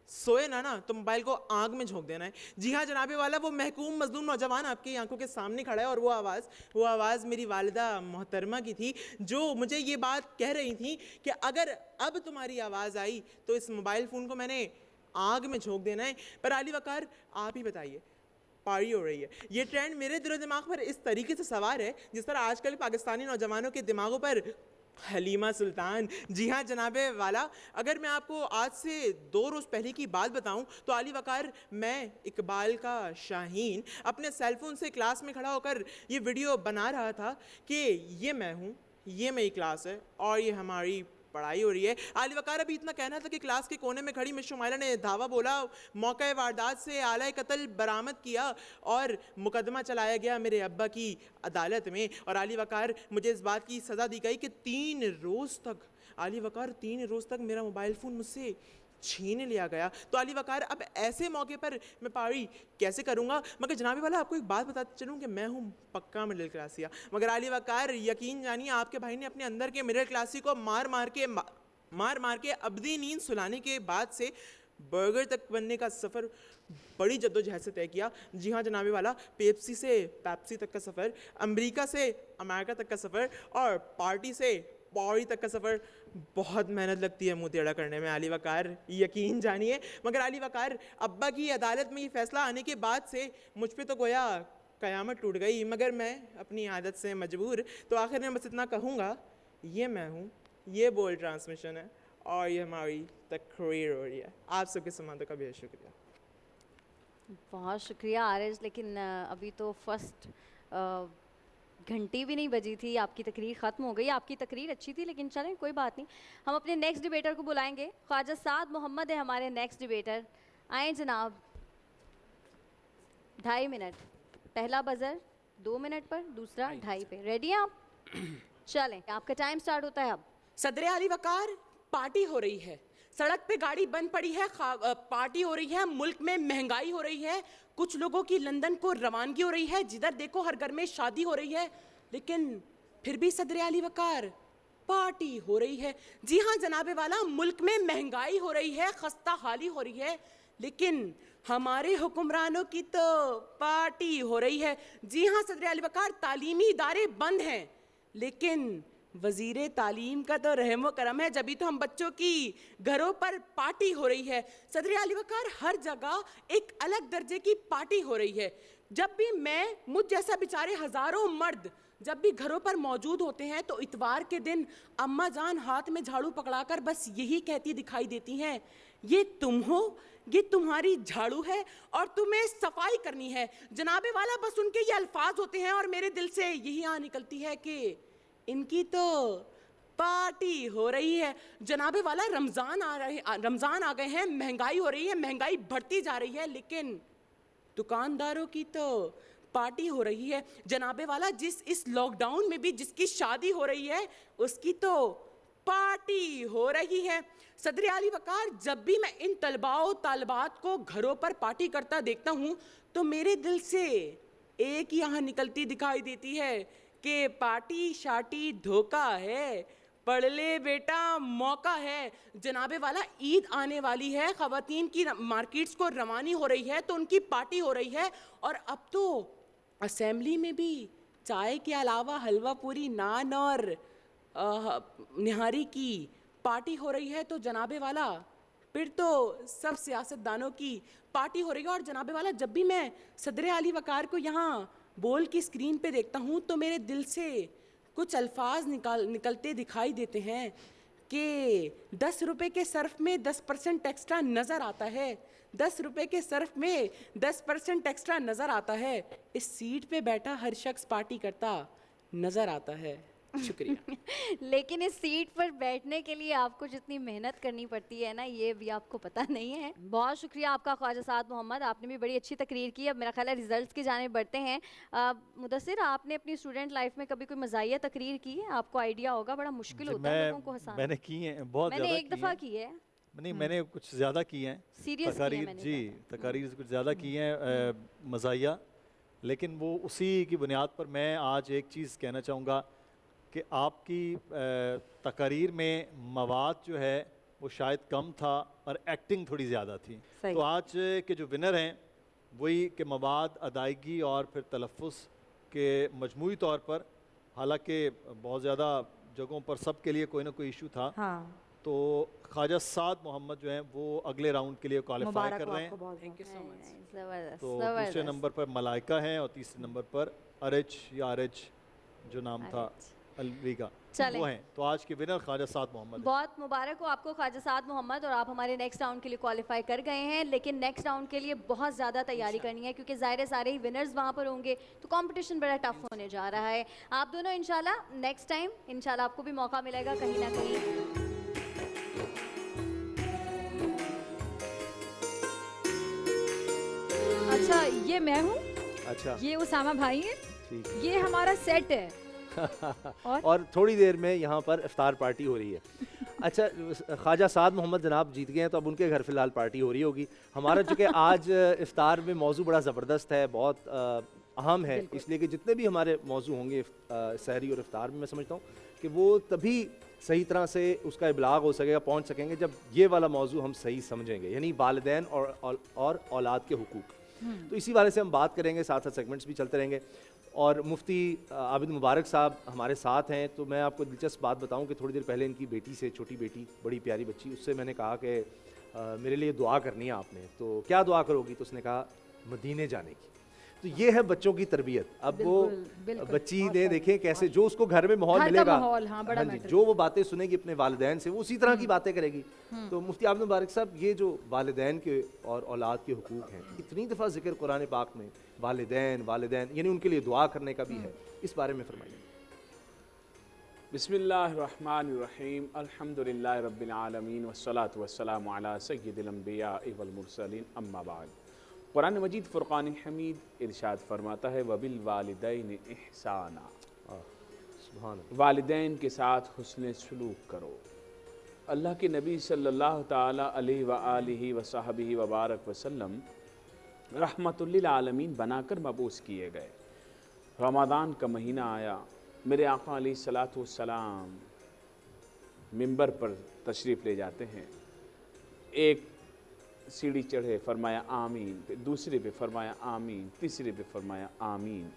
سوئے نا تو موبائل کو آگ میں جھونک دینا ہے. جی ہاں جناب والا, وہ محکوم مظلوم نوجوان آپ کی آنکھوں کے سامنے کھڑا ہے اور وہ آواز میری والدہ محترمہ کی تھی جو مجھے یہ بات کہہ رہی تھی کہ اگر اب تمہاری آواز آئی تو اس موبائل فون کو میں نے آگ میں جھونک دینا ہے. پر علی وقار آپ ہی بتائیے, پارٹی ہو رہی ہے, یہ ٹرینڈ میرے دل و دماغ پر اس طریقے سے سوار ہے جس طرح آج کل پاکستانی نوجوانوں کے دماغوں پر حلیمہ سلطان. جی ہاں جناب والا, اگر میں آپ کو آج سے 2 روز پہلے کی بات بتاؤں تو علی وقار میں اقبال کا شاہین اپنے سیل فون سے کلاس میں کھڑا ہو کر یہ ویڈیو بنا رہا تھا کہ یہ میں ہوں, یہ میری کلاس ہے اور یہ ہماری پڑھائی ہو رہی ہے. علی وقار ابھی اتنا کہنا تھا کہ کلاس کے کونے میں کھڑی مس شمائلہ نے دھاوا بولا, موقع واردات سے آلہ قتل برآمد کیا اور مقدمہ چلایا گیا میرے ابا کی عدالت میں. اور علی وقار مجھے اس بات کی سزا دی گئی کہ 3 روز تک, علی وقار 3 روز تک میرا موبائل فون مجھ سے چھین لیا گیا. تو علی وقار اب ایسے موقع پر میں پارٹی کیسے کروں گا؟ مگر جناب والا آپ کو ایک بات بتاتے چلوں کہ میں ہوں پکا مڈل کلاسیا. مگر علی وقار یقین جانیے آپ کے بھائی نے اپنے اندر کے مڈل کلاسی کو مار مار کے ابدی نیند سلانے کے بعد سے برگر تک بننے کا سفر بڑی جدوجہد سے طے کیا. جی ہاں جناب والا, پیپسی سے پیپسی تک کا سفر, امریکہ سے امریکہ تک کا سفر اور پارٹی سے پوری تک کا سفر بہت محنت لگتی ہے منہ ٹیڑھا کرنے میں علی وقار, یقین جانیے. مگر علی وقار ابا کی عدالت میں یہ فیصلہ آنے کے بعد سے مجھ پہ تو گویا قیامت ٹوٹ گئی. مگر میں اپنی عادت سے مجبور, تو آخر میں بس اتنا کہوں گا, یہ میں ہوں, یہ بول ٹرانسمیشن ہے اور یہ ہماری تقریر ہو رہی ہے. آپ سب کے سماعتوں کا بہت شکریہ. بہت شکریہ عارج. لیکن ابھی تو فرسٹ گھنٹی بھی نہیں بجی تھی, آپ کی تقریر ختم ہو گئی. آپ کی تقریر اچھی تھی لیکن چلیں کوئی بات نہیں. ہم اپنے نیکسٹ ڈیبیٹر کو بلائیں گے. خواجہ سعد محمد ہے ہمارے نیکسٹ ڈیبیٹر. آئیں جناب. 2.5 منٹ, پہلا بزر 2 منٹ پر, دوسرا 2.5 پہ. ریڈی ہیں آپ؟ چلیں آپ کا ٹائم سٹارٹ ہوتا ہے اب. صدر علی وقار پارٹی ہو رہی ہے, سڑک پہ گاڑی بند پڑی ہے, پارٹی ہو رہی ہے, ملک میں مہنگائی ہو رہی ہے, کچھ لوگوں کی لندن کو روانگی ہو رہی ہے, جدھر دیکھو ہر گھر میں شادی ہو رہی ہے, لیکن پھر بھی صدر علی وقار پارٹی ہو رہی ہے. جی ہاں جناب والا, ملک میں مہنگائی ہو رہی ہے, خستہ حالی ہو رہی ہے, لیکن ہمارے حکمرانوں کی تو پارٹی ہو رہی ہے. جی ہاں صدر علی وقار, تعلیمی ادارے بند ہیں, لیکن وزیر تعلیم کا تو رحم و کرم ہے, جبھی تو ہم بچوں کی گھروں پر پارٹی ہو رہی ہے. صدر علی وقار ہر جگہ ایک الگ درجے کی پارٹی ہو رہی ہے. جب بھی میں مجھ جیسا بیچارے ہزاروں مرد جب بھی گھروں پر موجود ہوتے ہیں تو اتوار کے دن اماں جان ہاتھ میں جھاڑو پکڑا کر بس یہی کہتی دکھائی دیتی ہیں، یہ تم ہو، یہ تمہاری جھاڑو ہے اور تمہیں صفائی کرنی ہے۔ جناب والا بس ان کے یہ الفاظ ہوتے ہیں اور میرے دل سے یہی نکلتی ہے کہ ان کی تو پارٹی ہو رہی ہے۔ جناب والا رمضان آ گئے ہیں، مہنگائی ہو رہی ہے، مہنگائی بڑھتی جا رہی ہے، لیکن دکانداروں کی تو پارٹی ہو رہی ہے۔ جناب والا اس لاک ڈاؤن میں بھی جس کی شادی ہو رہی ہے اس کی تو پارٹی ہو رہی ہے۔ صدر اعلی وقار، جب بھی میں ان طلباء و طالبات کو گھروں پر پارٹی کرتا دیکھتا ہوں تو میرے دل سے ایک یہاں نکلتی دکھائی دیتی ہے کہ پارٹی شارٹی دھوکہ ہے، پڑھ لے بیٹا موقع ہے۔ جناب والا عید آنے والی ہے، خواتین کی مارکیٹس کو روانی ہو رہی ہے تو ان کی پارٹی ہو رہی ہے، اور اب تو اسمبلی میں بھی چائے کے علاوہ حلوہ پوری نان اور نہاری کی پارٹی ہو رہی ہے۔ تو جناب والا پھر تو سب سیاستدانوں کی پارٹی ہو رہی ہے۔ اور جناب والا جب بھی میں صدر اعلی وقار کو یہاں بول کی اسکرین پہ دیکھتا ہوں تو میرے دل سے کچھ الفاظ نکلتے دکھائی دیتے ہیں کہ 10 روپے کے صرف میں 10% ایکسٹرا نظر آتا ہے، 10 روپے کے صرف میں 10% ایکسٹرا نظر آتا ہے، اس سیٹ پہ بیٹھا ہر شخص پارٹی کرتا نظر آتا ہے۔ شکریہ۔ لیکن اس سیٹ پر بیٹھنے کے لیے آپ کو جتنی محنت کرنی پڑتی ہے نا، یہ بھی آپ کو پتہ نہیں ہے۔ بہت شکریہ آپ کا خواجہ سعد محمد، آپ نے بھی بڑی اچھی تقریر کی۔ اب میرا خیال ہے ریزلٹس کی جانب بڑھتے ہیں۔ مدثر، آپ نے اپنی اسٹوڈنٹ لائف میں کبھی کوئی مزاحیہ تقریر کی ہے؟ آپ کو آئیڈیا ہوگا، بڑا مشکل ہوتا ہے لوگوں کو ہنسانا۔ میں نے کی ہیں، بہت زیادہ کی ہیں۔ میں نے ایک دفعہ کی ہے۔ نہیں، میں نے کچھ زیادہ کی ہیں تقاریر، جی تقاریر کچھ زیادہ کی ہیں مزاحیہ، لیکن وہ اسی کی بنیاد پر میں آج ایک چیز کہنا چاہوں گا کہ آپ کی تقاریر میں مواد جو ہے وہ شاید کم تھا اور ایکٹنگ تھوڑی زیادہ تھی۔ تو آج کے جو ونر ہیں وہی کہ مواد، ادائیگی اور پھر تلفظ کے مجموعی طور پر، حالانکہ بہت زیادہ جگہوں پر سب کے لیے کوئی نہ کوئی ایشو تھا، تو خواجہ سعد محمد جو ہیں وہ اگلے راؤنڈ کے لیے کوالیفائی کر رہے ہیں۔ تو دوسرے نمبر پر ملائکہ ہیں اور تیسرے نمبر پر ارج جو نام تھا الوی کا، وہ ہیں۔ تو آج کے ونر خواجہ سعد محمد۔ بہت مبارک ہو آپ کو خواجہ سعد محمد، اور آپ ہمارے نیکسٹ راؤنڈ کے لیے کوالیفائی کر گئے ہیں، لیکن نیکسٹ راؤنڈ کے لیے بہت زیادہ تیاری کرنی ہے کیونکہ ظاہر ہے سارے ہی ونرز وہاں پر ہوں گے، تو کمپٹیشن بڑا ٹف ہونے جا رہا ہے۔ آپ دونوں انشاءاللہ نیکسٹ ٹائم انشاءاللہ آپ کو بھی موقع ملے گا کہیں نہ کہیں۔ اچھا، یہ میں ہوں، اچھا یہ اسامہ بھائی ہیں، یہ ہمارا سیٹ ہے، اور تھوڑی دیر میں یہاں پر افطار پارٹی ہو رہی ہے۔ اچھا، خواجہ سعد محمد جناب جیت گئے ہیں تو اب ان کے گھر فی الحال پارٹی ہو رہی ہوگی۔ ہمارا چونکہ آج افطار میں موضوع بڑا زبردست ہے، بہت اہم ہے، اس لیے کہ جتنے بھی ہمارے موضوع ہوں گے سحری اور افطار میں، میں سمجھتا ہوں کہ وہ تبھی صحیح طرح سے اس کا ابلاغ ہو سکے گا، پہنچ سکیں گے جب یہ والا موضوع ہم صحیح سمجھیں گے، یعنی والدین اور اولاد کے حقوق۔ تو اسی والے سے ہم بات کریں گے، ساتھ ساتھ سیگمنٹس بھی چلتے رہیں گے۔ اور مفتی عابد مبارک صاحب ہمارے ساتھ ہیں، تو میں آپ کو دلچسپ بات بتاؤں کہ تھوڑی دیر پہلے ان کی بیٹی سے، چھوٹی بیٹی، بڑی پیاری بچی، اس سے میں نے کہا کہ میرے لیے دعا کرنی ہے آپ نے، تو کیا دعا کرو گی؟ تو اس نے کہا مدینے جانے کی۔ تو یہ ہے بچوں کی تربیت۔ اب وہ بچی نے دیکھیں کیسے، جو اس کو گھر میں ماحول ملے گا، جو وہ باتیں سنے گی اپنے والدین سے، وہ اسی طرح کی باتیں کرے گی۔ تو مفتی عابد مبارک صاحب، یہ جو والدین کے اور اولاد کے حقوق ہیں، اتنی دفعہ ذکر قرآن پاک میں والدین یعنی ان کے لیے دعا کرنے کا بھی ہے، اس بارے میں فرمائیے۔ بسم اللہ الرحمن الرحیم، الحمدللہ رب العالمین والصلاة والسلام علی سید الانبیاء والمرسلین، اما بعد۔ قرآن مجید فرقان حمید ارشاد فرماتا ہے وَبِالْوَالِدَيْنِ إِحْسَانًا، والدین کے ساتھ حسن سلوک کرو۔ اللہ کے نبی صلی اللہ تعالی علیہ وآلہ وصحبہ وبارک وسلم رحمت للعالمین بنا کر مبعوث کیے گئے۔ رمضان کا مہینہ آیا، میرے آقا علیہ الصلاۃ والسلام منبر پر تشریف لے جاتے ہیں، ایک سیڑھی چڑھے، فرمایا آمین، پھر دوسرے پہ فرمایا آمین، تیسرے پہ فرمایا آمین۔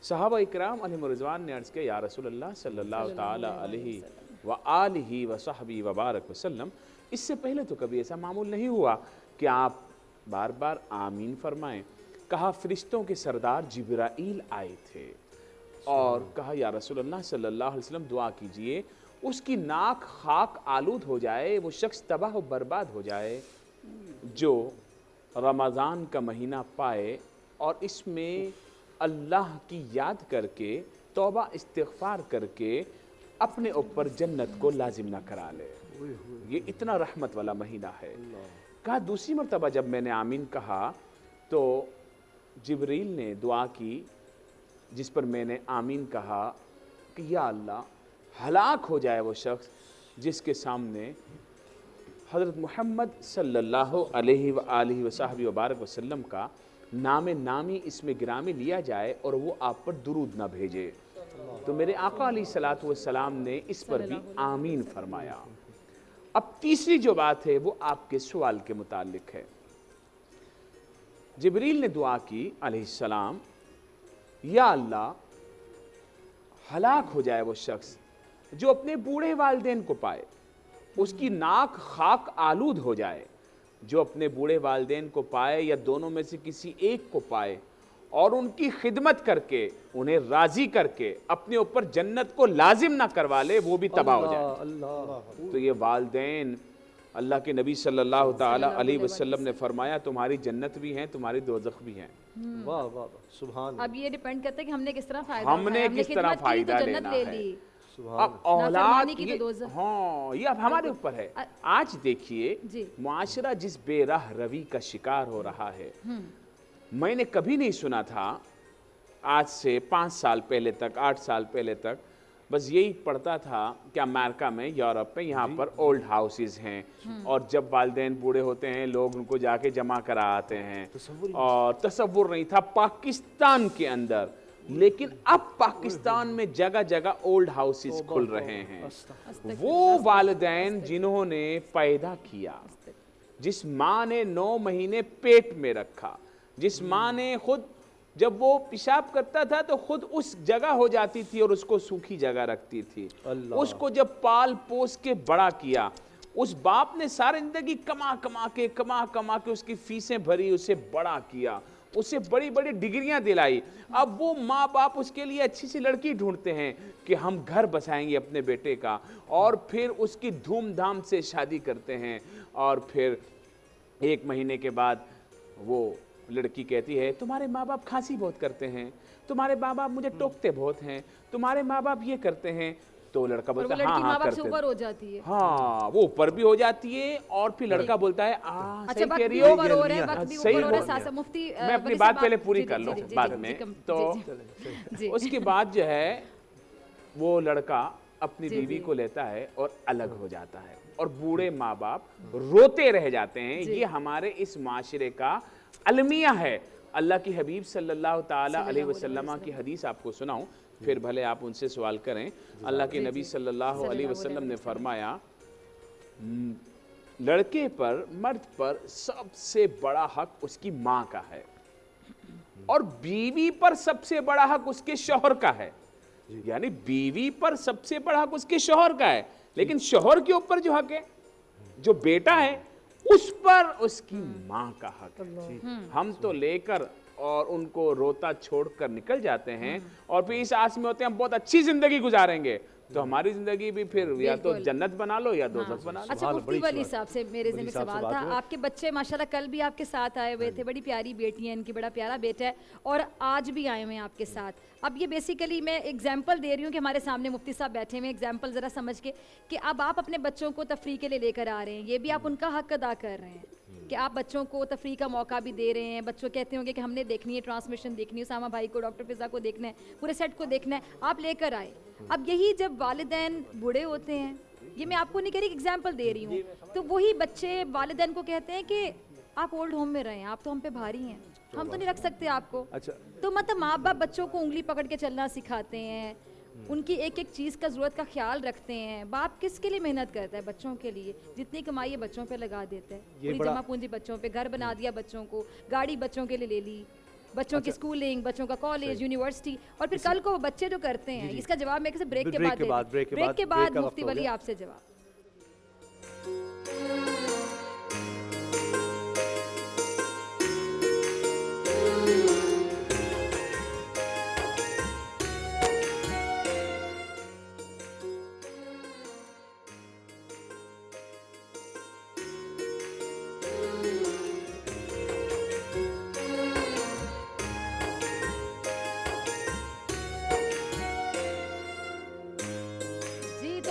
صحابہ اکرام علیہ رضوان نے عرض کیا یا رسول اللہ صلی اللہ تعالی علیہ وآلہ وصحبہ وبارک وسلم، اس سے پہلے تو کبھی ایسا معمول نہیں ہوا کہ آپ بار بار آمین فرمائیں۔ کہا فرشتوں کے سردار جبرائیل آئے تھے اور کہا یا رسول اللہ صلی اللہ علیہ وسلم دعا کیجئے اس کی ناک خاک آلود ہو جائے، وہ شخص تباہ و برباد ہو جائے جو رمضان کا مہینہ پائے اور اس میں اللہ کی یاد کر کے توبہ استغفار کر کے اپنے اوپر جنت کو لازم نہ کرا لے۔ یہ اتنا رحمت والا مہینہ ہے۔ کہا دوسری مرتبہ جب میں نے آمین کہا تو جبریل نے دعا کی جس پر میں نے آمین کہا کہ یا اللہ ہلاک ہو جائے وہ شخص جس کے سامنے حضرت محمد صلی اللہ علیہ وآلہ وصحبہ وبارک وسلم کا نام نامی اسم گرامی لیا جائے اور وہ آپ پر درود نہ بھیجے۔ تو میرے آقا علیہ الصلوۃ والسلام نے اس پر بھی آمین فرمایا۔ اب تیسری جو بات ہے وہ آپ کے سوال کے متعلق ہے۔ جبریل نے دعا کی علیہ السلام یا اللہ ہلاک ہو جائے وہ شخص جو اپنے بوڑھے والدین کو پائے، اس کی ناک خاک آلود ہو جائے، جو اپنے بوڑھے والدین کو پائے یا دونوں میں سے کسی ایک کو پائے اور ان کی خدمت کر کے انہیں راضی کر کے اپنے اوپر جنت کو لازم نہ کروا لے، وہ بھی تباہ ہو جائے۔ تو یہ والدین اللہ کے نبی صلی اللہ تعالی علیہ وسلم نے فرمایا تمہاری جنت بھی ہیں تمہاری دوزخ بھی ہیں۔ واہ واہ سبحان۔ اب یہ ڈیپینڈ کرتا ہے کہ ہم نے کس طرح فائدہ ہم نے کس طرح فائدہ لینا ہے۔ اب اولاد ہاں یہ اب ہمارے اوپر ہے۔ آج دیکھیے معاشرہ جس بے راہ روی کا شکار ہو رہا ہے، میں نے کبھی نہیں سنا تھا آج سے 5 سال پہلے تک 8 سال پہلے تک بس یہی پڑھتا تھا کہ امریکہ میں یورپ میں یہاں پر اولڈ ہاؤسز ہیں اور جب والدین بوڑھے ہوتے ہیں لوگ ان کو جا کے جمع کرا آتے ہیں، اور تصور نہیں تھا پاکستان کے اندر، لیکن اب پاکستان میں جگہ جگہ اولڈ ہاؤسز کھل رہے ہیں۔ وہ والدین جنہوں نے پیدا کیا، جس ماں نے 9 مہینے پیٹ میں رکھا، جس ماں نے خود جب وہ پیشاب کرتا تھا تو خود اس جگہ ہو جاتی تھی اور اس کو سوکھی جگہ رکھتی تھی، اس کو جب پال پوس کے بڑا کیا، اس باپ نے ساری زندگی کما کما کے اس کی فیسیں بھری، اسے بڑا کیا، اسے بڑی بڑی ڈگریاں دلائی۔ اب وہ ماں باپ اس کے لیے اچھی سی لڑکی ڈھونڈتے ہیں کہ ہم گھر بسائیں گے اپنے بیٹے کا، اور پھر اس کی دھوم دھام سے شادی کرتے ہیں، اور پھر 1 مہینے کے بعد وہ لڑکی کہتی ہے تمہارے ماں باپ کھانسی بہت کرتے ہیں، تمہارے ماں باپ مجھے ٹوکتے بہت ہیں، تمہارے ماں باپ یہ کرتے ہیں۔ تو لڑکا بولتا ہے ہاں ہاں کرتے ہیں، ہاں وہ اوپر بھی ہو جاتی ہے، اور پھر لڑکا بولتا ہے صحیح کہہ رہی ہو، صحیح میں اپنی بات پہلے پوری کر لوں بعد میں۔ تو اس کے بعد جو ہے وہ لڑکا اپنی بیوی کو لیتا ہے اور الگ ہو جاتا ہے، اور بوڑھے ماں باپ روتے رہ جاتے ہیں۔ یہ ہمارے اس معاشرے کا المیہ ہے۔ اللہ کی حبیب صلی اللہ تعالی علیہ وسلم کی حدیث آپ کو سناؤں، پھر بھلے آپ ان سے سوال کریں۔ اللہ کے نبی صلی اللہ علیہ وسلم نے فرمایا لڑکے پر مرد پر سب سے بڑا حق اس کی ماں کا ہے، اور بیوی پر سب سے بڑا حق اس کے شوہر کا ہے۔ یعنی بیوی پر سب سے بڑا حق اس کے شوہر کا ہے، لیکن شوہر کے اوپر جو حق ہے، جو بیٹا ہے، اس پر اس کی ماں کا حق ہے۔ ہم تو لے کر اور ان کو روتا چھوڑ کر نکل جاتے ہیں، اور پھر اس آس میں ہوتے ہیں ہم بہت اچھی زندگی گزاریں گے، تو ہماری زندگی بھی پھر یا تو جنت بنا لو یا دوزخ بنا لو۔ اچھا مفتی ولی صاحب سے میرے ذہن میں سوال تھا، آپ کے بچے ماشاءاللہ کل بھی آپ کے ساتھ آئے ہوئے تھے، بڑی پیاری بیٹی ہیں ان کی، بڑا پیارا بیٹا ہے، اور آج بھی آئے ہوئے ہیں آپ کے ساتھ۔ اب یہ بیسیکلی میں ایگزامپل دے رہی ہوں کہ ہمارے سامنے مفتی صاحب بیٹھے ہوئے ہیں، ایگزامپل ذرا سمجھ کے کہ اب آپ اپنے بچوں کو تفریح کے لیے لے کر آ رہے ہیں، یہ بھی آپ ان کا حق ادا کر رہے ہیں کہ آپ بچوں کو تفریح کا موقع بھی دے رہے ہیں۔ بچوں کہتے ہوں گے کہ ہم نے دیکھنی ہے ٹرانسمیشن دیکھنی ہے، اسامہ بھائی کو، ڈاکٹر فضا کو دیکھنا ہے، پورے سیٹ کو دیکھنا ہے، آپ لے کر آئے۔ اب یہی جب والدین بوڑھے ہوتے ہیں، یہ میں آپ کو نہیں کہہ رہی ایگزامپل دے رہی ہوں، تو وہی بچے والدین کو کہتے ہیں کہ آپ اولڈ ہوم میں رہیں، آپ تو ہم پہ بھاری ہیں، ہم تو نہیں رکھ سکتے آپ کو۔ تو مطلب ماں باپ بچوں کو انگلی پکڑ کے چلنا سکھاتے ہیں، ان کی ایک ایک چیز کا ضرورت کا خیال رکھتے ہیں۔ باپ کس کے لیے محنت کرتا ہے؟ بچوں کے لیے، جتنی کمائی ہے بچوں پہ لگا دیتا ہے، پوری جمع پونجی بچوں پہ، گھر بنا دیا بچوں کو، گاڑی بچوں کے لیے لے لی، بچوں کی اسکولنگ، بچوں کا کالج، یونیورسٹی، اور پھر کل کو وہ بچے جو کرتے ہیں، اس کا جواب میں کسی بریک کے بعد بریک کے بعد مفتی ولی آپ سے جواب۔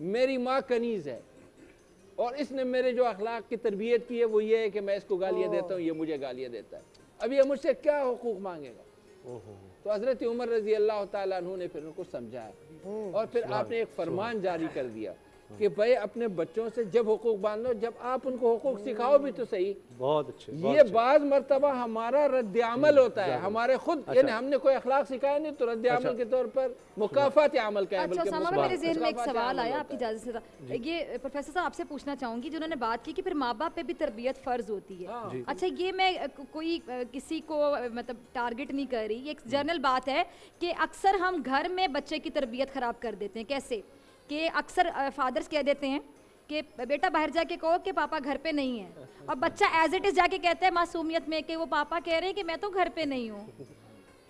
میری ماں کنیز ہے اور اس نے میرے جو اخلاق کی تربیت کی ہے وہ یہ ہے کہ میں اس کو گالیاں دیتا ہوں، یہ مجھے گالیاں دیتا ہے، اب یہ مجھ سے کیا حقوق مانگے گا؟ تو حضرت عمر رضی اللہ تعالیٰ عنہ نے پھر ان کو سمجھایا اور پھر آپ نے ایک فرمان جاری کر دیا کہ بھائی اپنے بچوں سے جب حقوق باندھو، جب آپ ان کو حقوق سکھاؤ بھی تو صحیح. بہت اچھے. یہ بعض مرتبہ ہمارا رد عمل ہوتا ہے، ہمارے خود یعنی ہم نے کوئی اخلاق سکھایا نہیں تو رد عمل کے طور پر مکافات عمل کا ہے. اچھا اسامہ بھائی، میرے ذہن میں ایک سوال آیا آپ کی اجازت سے، یہ پروفیسر صاحب آپ سے پوچھنا چاہوں گی، جنہوں نے بات کی کہ پھر ماں باپ پہ بھی تربیت فرض ہوتی ہے. اچھا یہ میں کوئی کسی کو مطلب ٹارگٹ نہیں کر رہی، یہ ایک جنرل بات ہے کہ اکثر ہم گھر میں بچے کی تربیت خراب کر دیتے ہیں. کیسے کہ اکثر فادرز کہہ دیتے ہیں کہ بیٹا باہر جا کے کہو کہ پاپا گھر پہ نہیں ہے، اور بچہ ایز اٹ از جا کے کہتا ہے معصومیت میں کہ وہ پاپا کہہ رہے ہیں کہ میں تو گھر پہ نہیں ہوں.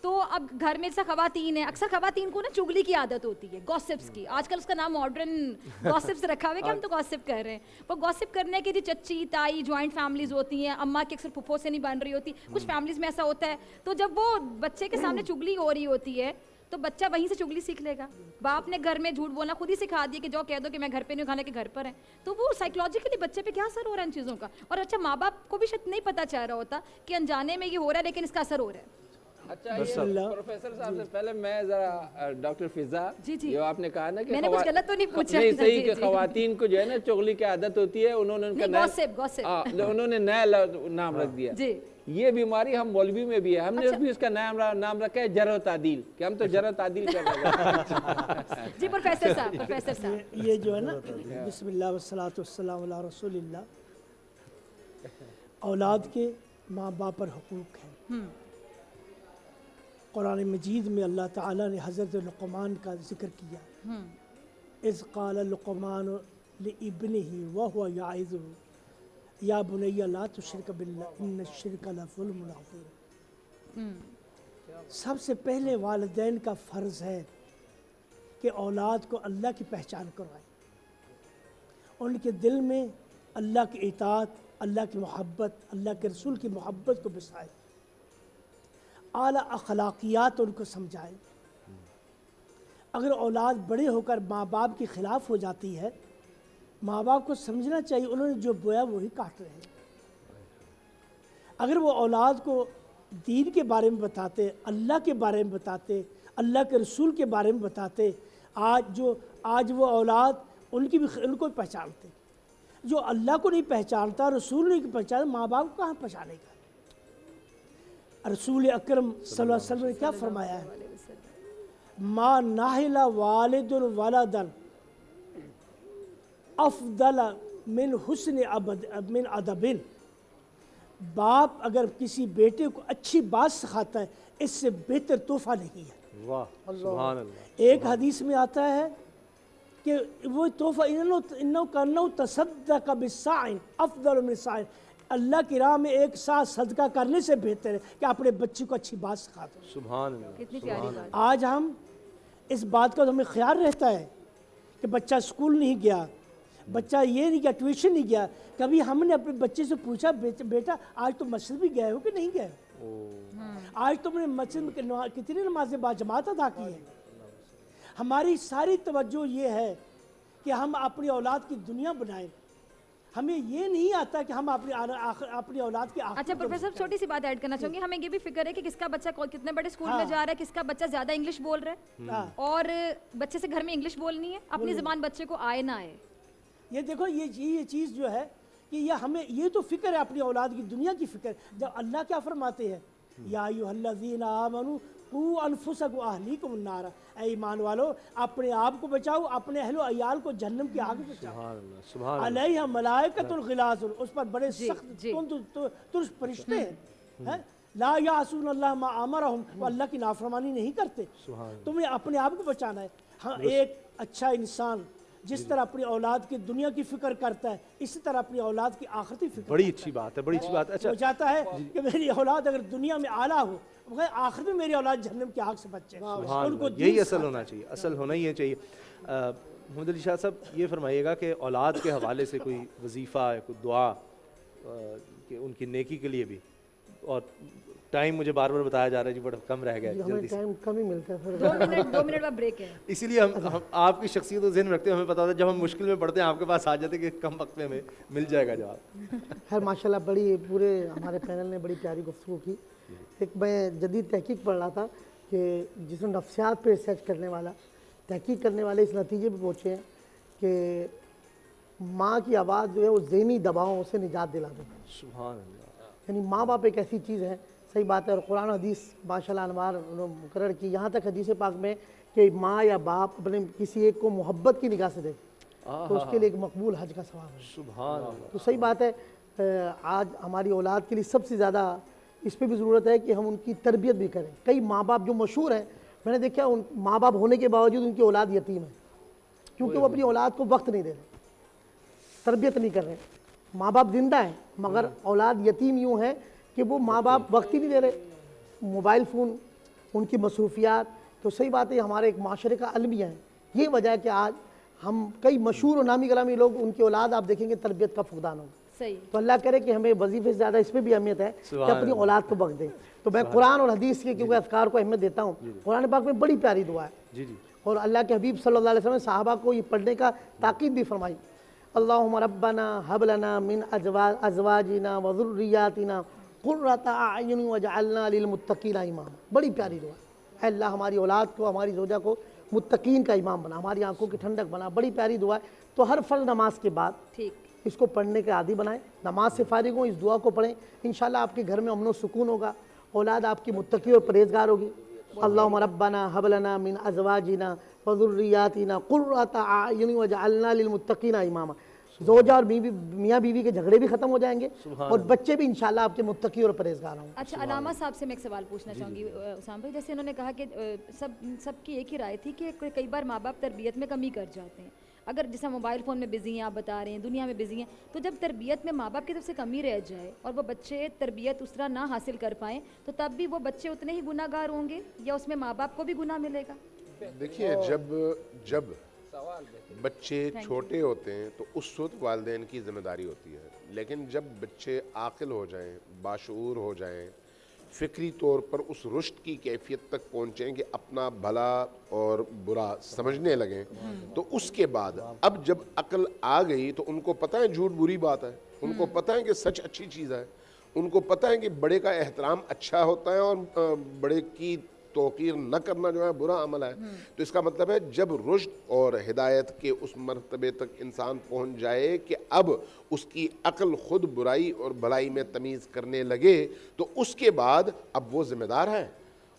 تو اب گھر میں جیسا خواتین ہیں، اکثر خواتین کو نا چگلی کی عادت ہوتی ہے، گوسپس کی. آج کل اس کا نام ماڈرن گوسپس رکھا ہوا ہے کہ ہم تو گوسپ کر رہے ہیں. وہ گوسپ کرنے کی جو چچی تائی جوائنٹ فیملیز ہوتی ہیں، اماں کی اکثر پھپھو سے نہیں بن رہی ہوتی، کچھ فیملیز میں ایسا ہوتا ہے. تو جب وہ بچے کے سامنے چگلی ہو رہی ہوتی ہے تو بچہ وہیں سے چگلی سیکھ لے گا. باپ نے گھر میں جھوٹ بولنا خود ہی سکھا دیا کہ جو کہہ دو کہ میں گھر پہ نہیں ہوں، کھانے کے گھر پر ہیں. تو وہ سائیکولوجیکلی بچے پہ کیا اثر ہو رہا ہے ان چیزوں کا. اور اچھا ماں باپ کو بھی شاید نہیں پتہ چل رہا ہوتا کہ انجانے میں یہ ہو رہا ہے لیکن اس کا اثر ہو رہا ہے. اچھا یہ پروفیسر صاحب سے پہلے میں ذرا ڈاکٹر فضا، جو آپ نے کہا نا کہ میں نے کچھ غلط تو نہیں پوچھا، نہیں صحیح کہ خواتین کو جو ہے نا چغلی کی عادت ہوتی ہے، انہوں نے ان کا انہوں نے نیا نام رکھ دیا. یہ بیماری ہم مولوی میں بھی ہے، ہم نے بھی اس کا نام رکھا ہے جرح و تعدیل، کہ ہم تو جرح و تعدیل کر رہے ہیں. جی پروفیسر صاحب یہ جو ہے نا بسم اللہ والصلاۃ والسلام علی رسول اللہ، اولاد کے ماں باپ پر حقوق ہیں. قرآن مجید میں اللہ تعالیٰ نے حضرت لقمان کا ذکر کیا. اذ قال لقمان لابنہ وہو یعظہ یا بنی لا تشرک باللہ ان الشرک لظلم عظیم. سب سے پہلے والدین کا فرض ہے کہ اولاد کو اللہ کی پہچان کروائیں، ان کے دل میں اللہ کی اطاعت، اللہ کی محبت، اللہ کے رسول کی محبت کو بسائیں، اعلیٰ اخلاقیات ان کو سمجھائیں. اگر اولاد بڑے ہو کر ماں باپ کے خلاف ہو جاتی ہے، ماں باپ کو سمجھنا چاہیے انہوں نے جو بویا وہی کاٹ رہے ہیں. اگر وہ اولاد کو دین کے بارے میں بتاتے، اللہ کے بارے میں بتاتے، اللہ کے رسول کے بارے میں بتاتے، آج وہ اولاد ان کو پہچانتے. جو اللہ کو نہیں پہچانتا، رسول نہیں پہچانتا، ماں باپ کو کہاں پہچانے گا. رسول اکرم صلی اللہ علیہ وسلم نے کیا فرمایا ہے؟ ما ناہل والد ولدا افضل من حسن من ادب. باپ اگر کسی بیٹے کو اچھی بات سکھاتا ہے اس سے بہتر تحفہ نہیں ہے. سبحان اللہ. ایک حدیث میں آتا ہے کہ وہ تحفہ انہو کانہو تصدق بالصاع افضل من صاع. اللہ کی راہ میں ایک ساتھ صدقہ کرنے سے بہتر ہے کہ اپنے بچے کو اچھی بات سکھا دو. سبحان اللہ. کتنی پیاری بات. آج ہم اس بات کا ہمیں خیال رہتا ہے کہ بچہ اسکول نہیں گیا، بچہ یہ نہیں گیا، ٹیوشن نہیں گیا. کبھی ہم نے اپنے بچے سے پوچھا بیٹا آج تو مسجد بھی گئے ہو کہ نہیں گئے ہو؟ آج تم نے مسجد میں کتنی نمازیں باجماعت ادا کی ہیں؟ ہماری ساری توجہ یہ ہے کہ ہم اپنی اولاد کی دنیا بنائیں. ہمیں یہ نہیں آتا کہ ہم اپنی اولاد کی اچھا پروفیسر چھوٹی سی بات ایڈ کرنا چاہوں گی. ہمیں یہ بھی فکر ہے کہ کس کا بچہ کتنے بڑے اسکول میں جا رہا ہے، کس کا بچہ زیادہ انگلش بول رہا ہے، اور بچے سے گھر میں انگلش بولنی ہے، اپنی زبان بچے کو آئے نہ آئے. یہ دیکھو یہ چیز جو ہے کہ یہ ہمیں یہ تو فکر ہے اپنی اولاد کی دنیا کی فکر. جب اللہ کیا فرماتے ہیں یا ایھا الذین آمنوا قوا انفسکم واہلیکم النار. اے ایمان والو اپنے آپ کو بچاؤ، اپنے اہل و عیال کو جہنم کی آگ سے بچاؤ. علیہا ملائکۃ غلاظ، اس پر بڑے سخت ترس فرشتے ہیں. لا یعصون اللہ ما امرہم، وہ اللہ کی نافرمانی نہیں کرتے. تمہیں اپنے آپ کو بچانا ہے. ہاں ایک اچھا انسان جس طرح اپنی اولاد کی دنیا کی فکر کرتا ہے اسی طرح اپنی اولاد کی آخرتی فکر. بڑی اچھی بات ہے، بڑی اچھی بات ہے. اچھا وہ چاہتا ہے کہ میری اولاد اگر دنیا میں اعلیٰ ہو، آخر میں میری اولاد جہنم کی آگ سے بچ جائے. یہی اصل ہونا چاہیے، اصل ہونا ہی چاہیے. محمد علی شاہ صاحب یہ فرمائیے گا کہ اولاد کے حوالے سے کوئی وظیفہ یا کوئی دعا کہ ان کی نیکی کے لیے بھی اور ٹائم مجھے بار بار بتایا جا رہا ہے جی بڑا کم رہ گیا ہے، ہمیں جلدی سے ٹائم کم ہی ملتا ہے پھر 2 منٹ کا بریک ہے. اسی لیے ہم آپ کی شخصیت کو ذہن میں رکھتے ہیں. ہمیں پتا ہوتا ہے جب ہم مشکل میں پڑتے ہیں آپ کے پاس آ جاتے ہیں کہ کم وقت میں ہمیں مل جائے گا جواب. خیر ماشاء اللہ بڑی پورے ہمارے پینل نے بڑی پیاری گفتگو کی. ایک میں جدید تحقیق پڑھ رہا تھا کہ جس میں نفسیات پہ ریسرچ کرنے والا تحقیق کرنے والے اس نتیجے پہ پہنچے ہیں کہ ماں کی آواز جو ہے وہ ذہنی دباؤں سے نجات دلا دیتی ہے. سبحان اللہ. یعنی ماں باپ ایک ایسی چیز ہے, صحیح بات ہے, اور قرآن حدیث ماشاءاللہ انوار مقرر کی, یہاں تک حدیث پاک میں کہ ماں یا باپ اپنے کسی ایک کو محبت کی نگاہ سے دیکھے تو اس کے لیے ایک مقبول حج کا ثواب ہے. سبحان اللہ. تو صحیح بات ہے, آج ہماری اولاد کے لیے سب سے زیادہ اس پہ بھی ضرورت ہے کہ ہم ان کی تربیت بھی کریں. کئی ماں باپ جو مشہور ہیں, میں نے دیکھا ان ماں باپ ہونے کے باوجود ان کی اولاد یتیم ہے, کیونکہ وہ اپنی اولاد کو وقت نہیں دے رہے, تربیت نہیں کر رہے. ماں باپ زندہ ہیں مگر اولاد یتیم یوں ہے کہ وہ ماں باپ وقت ہی نہیں دے رہے, موبائل فون, ان کی مصروفیات. تو صحیح بات ہے, ہمارے ایک معاشرے کا المیہ ہے. یہ وجہ ہے کہ آج ہم کئی مشہور اور نامی گرامی لوگ, ان کی اولاد آپ دیکھیں گے تربیت کا فقدان ہوگا. تو اللہ کرے کہ ہمیں وظیفے سے زیادہ اس پہ بھی اہمیت ہے کہ اپنی اولاد کو وقت دیں. تو میں قرآن اور حدیث کے کیونکہ اذکار کو اہمیت دیتا ہوں, قرآن پاک میں بڑی پیاری دعا ہے, اور اللہ کے حبیب صلی اللہ علیہ وسلم نے صحابہ کو یہ پڑھنے کا تاکید بھی فرمائی. اللہم ربنا حب لنا من ازواجنا وذریاتنا قرۃ اعین واجعلنا للمتقین اماما. بڑی پیاری دعا, اے اللہ ہماری اولاد کو, ہماری زوجہ کو متقین کا امام بنا, ہماری آنکھوں کی ٹھنڈک بنا. بڑی پیاری دعا ہے. تو ہر فرض نماز کے بعد اس کو پڑھنے کے عادی بنائیں, نماز سے فارغ ہوں اس دعا کو پڑھیں, انشاءاللہ آپ کے گھر میں امن و سکون ہوگا, اولاد آپ کی متقی اور پرہیزگار ہوگی. اللہم ربنا حب لنا من ازواجنا وذریاتنا قرۃ اعین واجعلنا للمتقین اماما. زوجہ اور میاں بیوی کے جھگڑے بھی ختم ہو جائیں گے, اور بچے بھی انشاءاللہ آپ کے متقی اور پرہیزگار ہوں گے. اچھا, علامہ صاحب سے میں ایک سوال پوچھنا چاہوں گی اسامہ بھائی. جیسے انہوں نے کہا کہ سب کی ایک ہی رائے تھی کہ کئی بار ماں باپ تربیت میں کمی کر جاتے ہیں. اگر جیسا موبائل فون میں بزی ہیں, آپ بتا رہے ہیں دنیا میں بزی ہیں, تو جب تربیت میں ماں باپ کی طرف سے کمی رہ جائے اور وہ بچے تربیت اس طرح نہ حاصل کر پائیں, تو تب بھی وہ بچے اتنے ہی گناہ گار ہوں گے یا اس میں ماں باپ کو بھی گناہ ملے گا؟ دیکھیے, جب بچے چھوٹے ہوتے ہیں تو اس وقت والدین کی ذمہ داری ہوتی ہے, لیکن جب بچے عاقل ہو جائیں, باشعور ہو جائیں, فکری طور پر اس رشد کی کیفیت تک پہنچیں کہ اپنا بھلا اور برا سمجھنے لگیں, تو اس کے بعد اب جب عقل آ گئی تو ان کو پتہ ہے جھوٹ بری بات ہے, ان کو پتہ ہے کہ سچ اچھی چیز ہے, ان کو پتہ ہے کہ بڑے کا احترام اچھا ہوتا ہے اور بڑے کی توقیر نہ کرنا جو ہے برا عمل ہے. تو اس کا مطلب ہے جب رشد اور ہدایت کے اس مرتبے تک انسان پہنچ جائے کہ اب اس کی عقل خود برائی اور بھلائی میں تمیز کرنے لگے, تو اس کے بعد اب وہ ذمہ دار ہے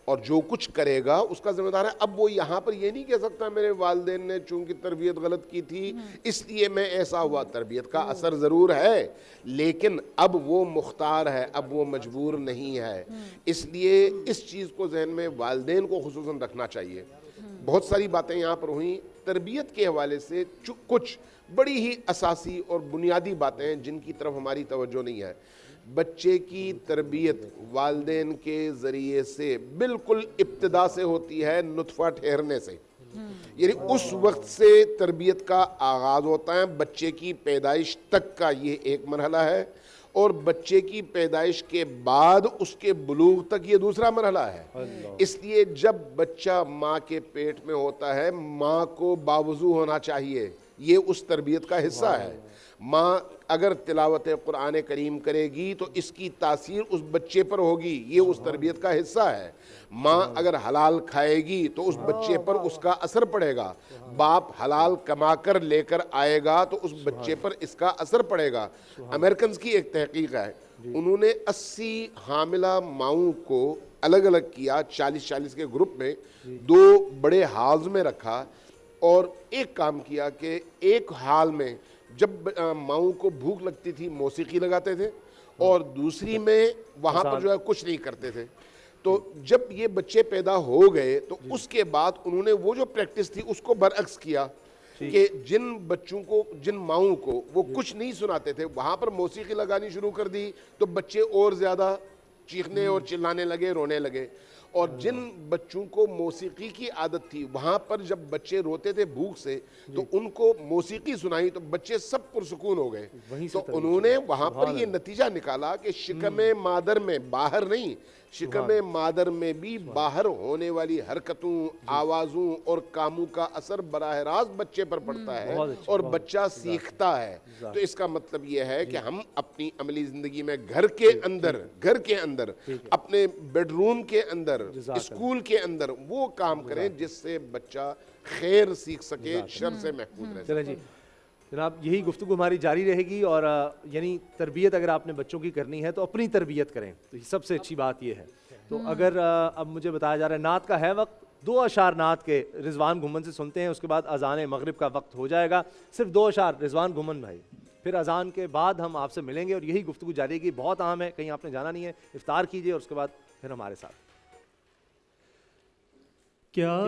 اور جو کچھ کرے گا اس کا ذمہ دار ہے. اب وہ یہاں پر یہ نہیں کہہ سکتا میرے والدین نے چونکہ تربیت غلط کی تھی اس لیے میں ایسا ہوا. تربیت کا اثر ضرور ہے, لیکن اب وہ مختار ہے, اب وہ مجبور نہیں ہے. اس لیے اس چیز کو ذہن میں والدین کو خصوصاً رکھنا چاہیے. بہت ساری باتیں یہاں پر ہوئیں تربیت کے حوالے سے, کچھ بڑی ہی اساسی اور بنیادی باتیں ہیں جن کی طرف ہماری توجہ نہیں ہے. بچے کی تربیت والدین کے ذریعے سے بالکل ابتدا سے ہوتی ہے, نطفہ ٹھہرنے سے, یعنی اس وقت سے تربیت کا آغاز ہوتا ہے. بچے کی پیدائش تک کا یہ ایک مرحلہ ہے, اور بچے کی پیدائش کے بعد اس کے بلوغ تک یہ دوسرا مرحلہ ہے. اس لیے جب بچہ ماں کے پیٹ میں ہوتا ہے, ماں کو باوضو ہونا چاہیے, یہ اس تربیت کا حصہ ہے. ماں اگر تلاوت قرآن کریم کرے گی تو اس کی تاثیر اس بچے پر ہوگی, یہ اس تربیت کا حصہ ہے. ماں اگر حلال کھائے گی تو اس بچے پر اس کا اثر پڑے گا. باپ حلال کما کر لے کر آئے گا تو اس بچے پر اس کا اثر پڑے گا. امریکنز کی ایک تحقیق ہے, انہوں نے 80 حاملہ ماؤں کو الگ الگ کیا, 40 کے گروپ میں 2 بڑے ہالز میں رکھا, اور ایک کام کیا کہ ایک ہال میں جب ماؤں کو بھوک لگتی تھی موسیقی لگاتے تھے, اور دوسری میں وہاں پر جو ہے کچھ نہیں کرتے تھے. تو جب یہ بچے پیدا ہو گئے تو اس کے بعد انہوں نے وہ جو پریکٹس تھی اس کو برعکس کیا کہ جن بچوں کو, جن ماؤں کو وہ کچھ نہیں سناتے تھے, وہاں پر موسیقی لگانی شروع کر دی تو بچے اور زیادہ چیخنے اور چلانے لگے, رونے لگے. اور جن بچوں کو موسیقی کی عادت تھی وہاں پر جب بچے روتے تھے بھوک سے تو ان کو موسیقی سنائی تو بچے سب پرسکون ہو گئے. تو انہوں نے وہاں پر یہ نتیجہ نکالا کہ شکم مادر میں باہر نہیں, شکم مادر میں بھی باہر ہونے والی حرکتوں، آوازوں اور کاموں کا اثر براہ راست بچے پر پڑتا ہے اور بچہ سیکھتا ہے. تو اس کا مطلب یہ ہے کہ ہم اپنی عملی زندگی میں گھر کے اندر اپنے بیڈ روم کے اندر، اسکول کے اندر وہ کام کریں جس سے بچہ خیر سیکھ سکے، شر سے محفوظ رہ سکے. جی جناب، یہی گفتگو ہماری جاری رہے گی. اور یعنی تربیت اگر آپ نے بچوں کی کرنی ہے تو اپنی تربیت کریں، تو سب سے اچھی بات یہ ہے. تو اگر اب مجھے بتایا جا رہا ہے نعت کا ہے وقت، 2 اشعار نعت کے رضوان گھمن سے سنتے ہیں، اس کے بعد اذان مغرب کا وقت ہو جائے گا. صرف 2 اشعار رضوان گھمن بھائی، پھر اذان کے بعد ہم آپ سے ملیں گے اور یہی گفتگو جاری رہے گی. بہت اہم ہے، کہیں آپ نے جانا نہیں ہے. افطار کیجیے اور اس کے بعد پھر ہمارے ساتھ. کیا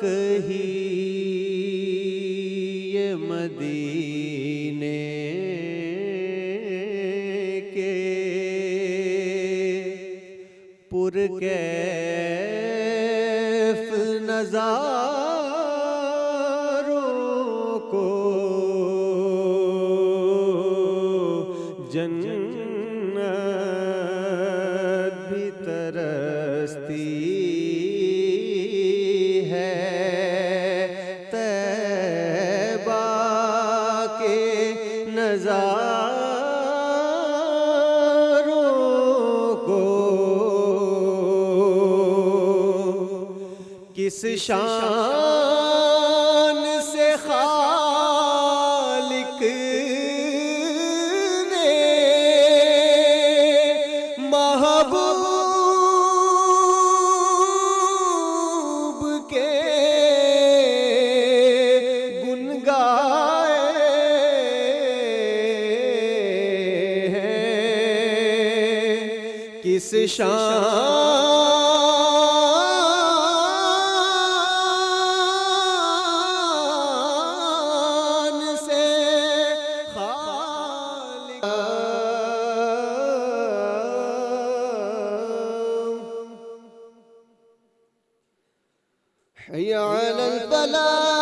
کہی یہ مدینے کے پرکیف نظاروں کو، جنت بھی ترستی کس شان سے خالق نے محبوب کے گن گائے ہیں. کس شان حي على الفلاح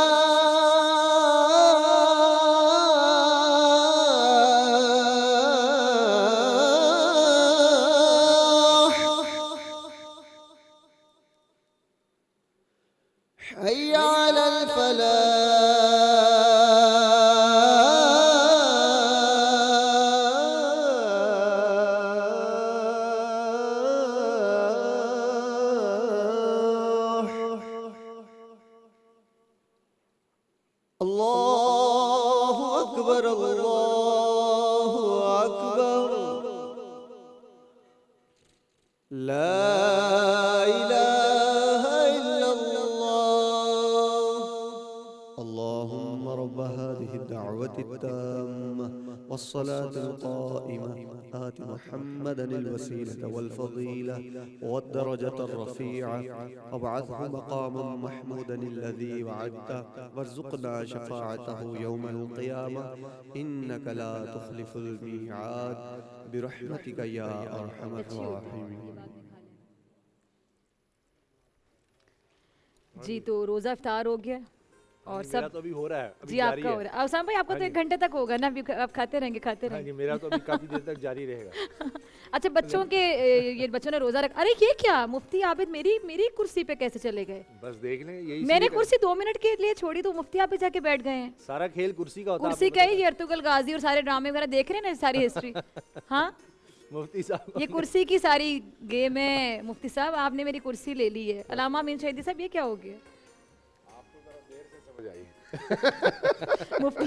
حي على الله أكبر الله أكبر لا إله إلا الله. اللهم رب هذه الدعوة التامة والصلاة القائمة آت محمدا الوسيلة والفضيلة والدرجة الرفيعة وابعثه مقاما محمودا الذي وعدته وارزقنا شفاعته يوم القيامة إنك لا تخلف الميعاد برحمتك يا أرحم الراحمين. جی تو روزہ افطار ہو گیا اور سب تو ابھی ہو رہا ہے. جی آپ کا ہو رہا ہے. اسامہ بھائی آپ کا تو 1 گھنٹے تک ہوگا نا، آپ کھاتے رہیں گے میرا تو ابھی کافی دیر تک جاری رہے گا. اچھا بچوں کے یہ بچوں نے روزہ رکھا. ارے یہ کیا مفتی عابد میری کرسی پہ کیسے چلے گئے؟ بس دیکھ لیں، یہی میں نے کرسی 2 منٹ کے لیے چھوڑی تو مفتی عابد جا کے بیٹھ گئے ہیں. سارا کھیل کرسی کا ہوتا ہے. کرسی کا ہی ارطغرل غازی اور سارے ڈرامے وغیرہ دیکھ رہے ہیں نا، ساری ہسٹری. ہاں مفتی صاحب یہ کرسی کی ساری گیم ہے. مفتی صاحب آپ نے میری کرسی لے لی ہے. علامہ امین شہیدی صاحب یہ کیا ہو گیا؟ مفتی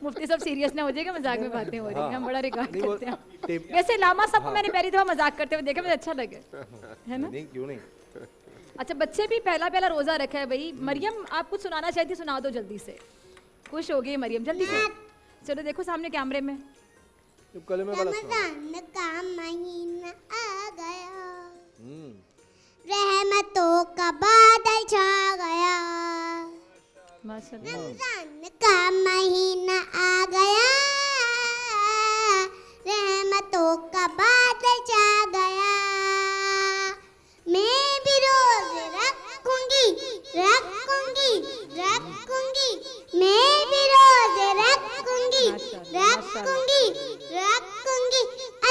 مفتی صاحب سیریس نہ ہو جائے گا، مذاق میں باتیں ہو رہی ہیں، ہم بڑا ریکارڈ کرتے ہیں. ویسے علامہ صاحب کو میں نے پہلی دفعہ مذاق کرتے ہوئے دیکھا، مجھے اچھا لگا ہے نا. نہیں کیوں نہیں. اچھا بچے بھی پہلا روزہ رکھا ہے بھائی. مریم آپ کچھ سنانا چاہتی، سنا دو جلدی سے. خوش ہو گئی مریم، جلدی سے. چلو دیکھو سامنے کیمرے میں. رمضان کا مہینہ آ گیا، رحمتوں کا بادل چھا گیا. رمضان کا مہینہ آ گیا، رحمتوں کا بادل چھا گیا. میں بھی روزے رکھوں گی میں بھی روزے رکھوں گی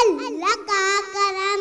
اللہ کا کرم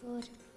4।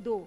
2।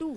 2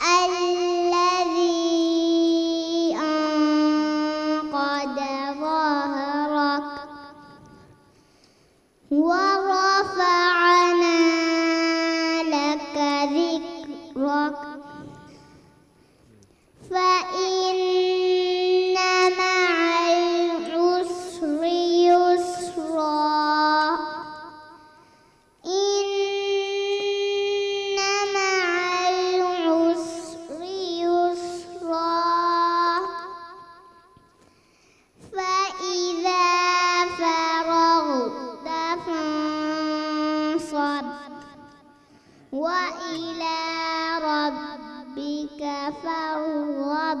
الذي أنقض ظهرك ورفعنا لك ذكرك فإن مع العسر يسرا إن مع العسر يسرا فإذا فرغت فانصب وإلى ربك فارغب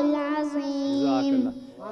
العظيم।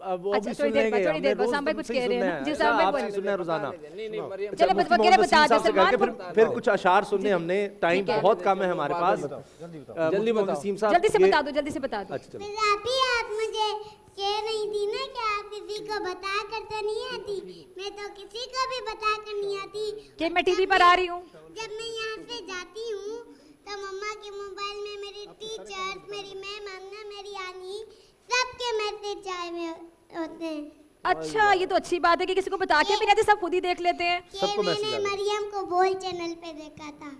وہ بھی سن لیں گے. تھوڑی دیر بس ہم کچھ کہہ رہے ہیں جی صاحب آپ سے سننا ہے روزانہ. چلے بتا دو سلمان پھر کچھ اشعار سننے ہم نے, ٹائم بہت کم ہے ہمارے پاس. جلدی جلدی سے بتا دو. آپ مجھے کہہ رہی تھی نا کہ آپ کسی کو بتا کر تو نہیں آتی, میں تو کسی کو بھی بتا کر نہیں آتی کہ میں ٹی وی پر آ رہی ہوں. جب میں یہاں سے جاتی ہوں تو مما کے موبائل میں میری ٹیچرز, میری میم آمنہ, میری آنی, سب کے میسج آئے میں ہوتے ہیں. اچھا یہ تو اچھی بات ہے کہ کسی کو بتا کے بھی نہیں آتے, سب خود ہی دیکھ لیتے ہیں. کہ میں نے مریم کو بول چینل پہ دیکھا تھا.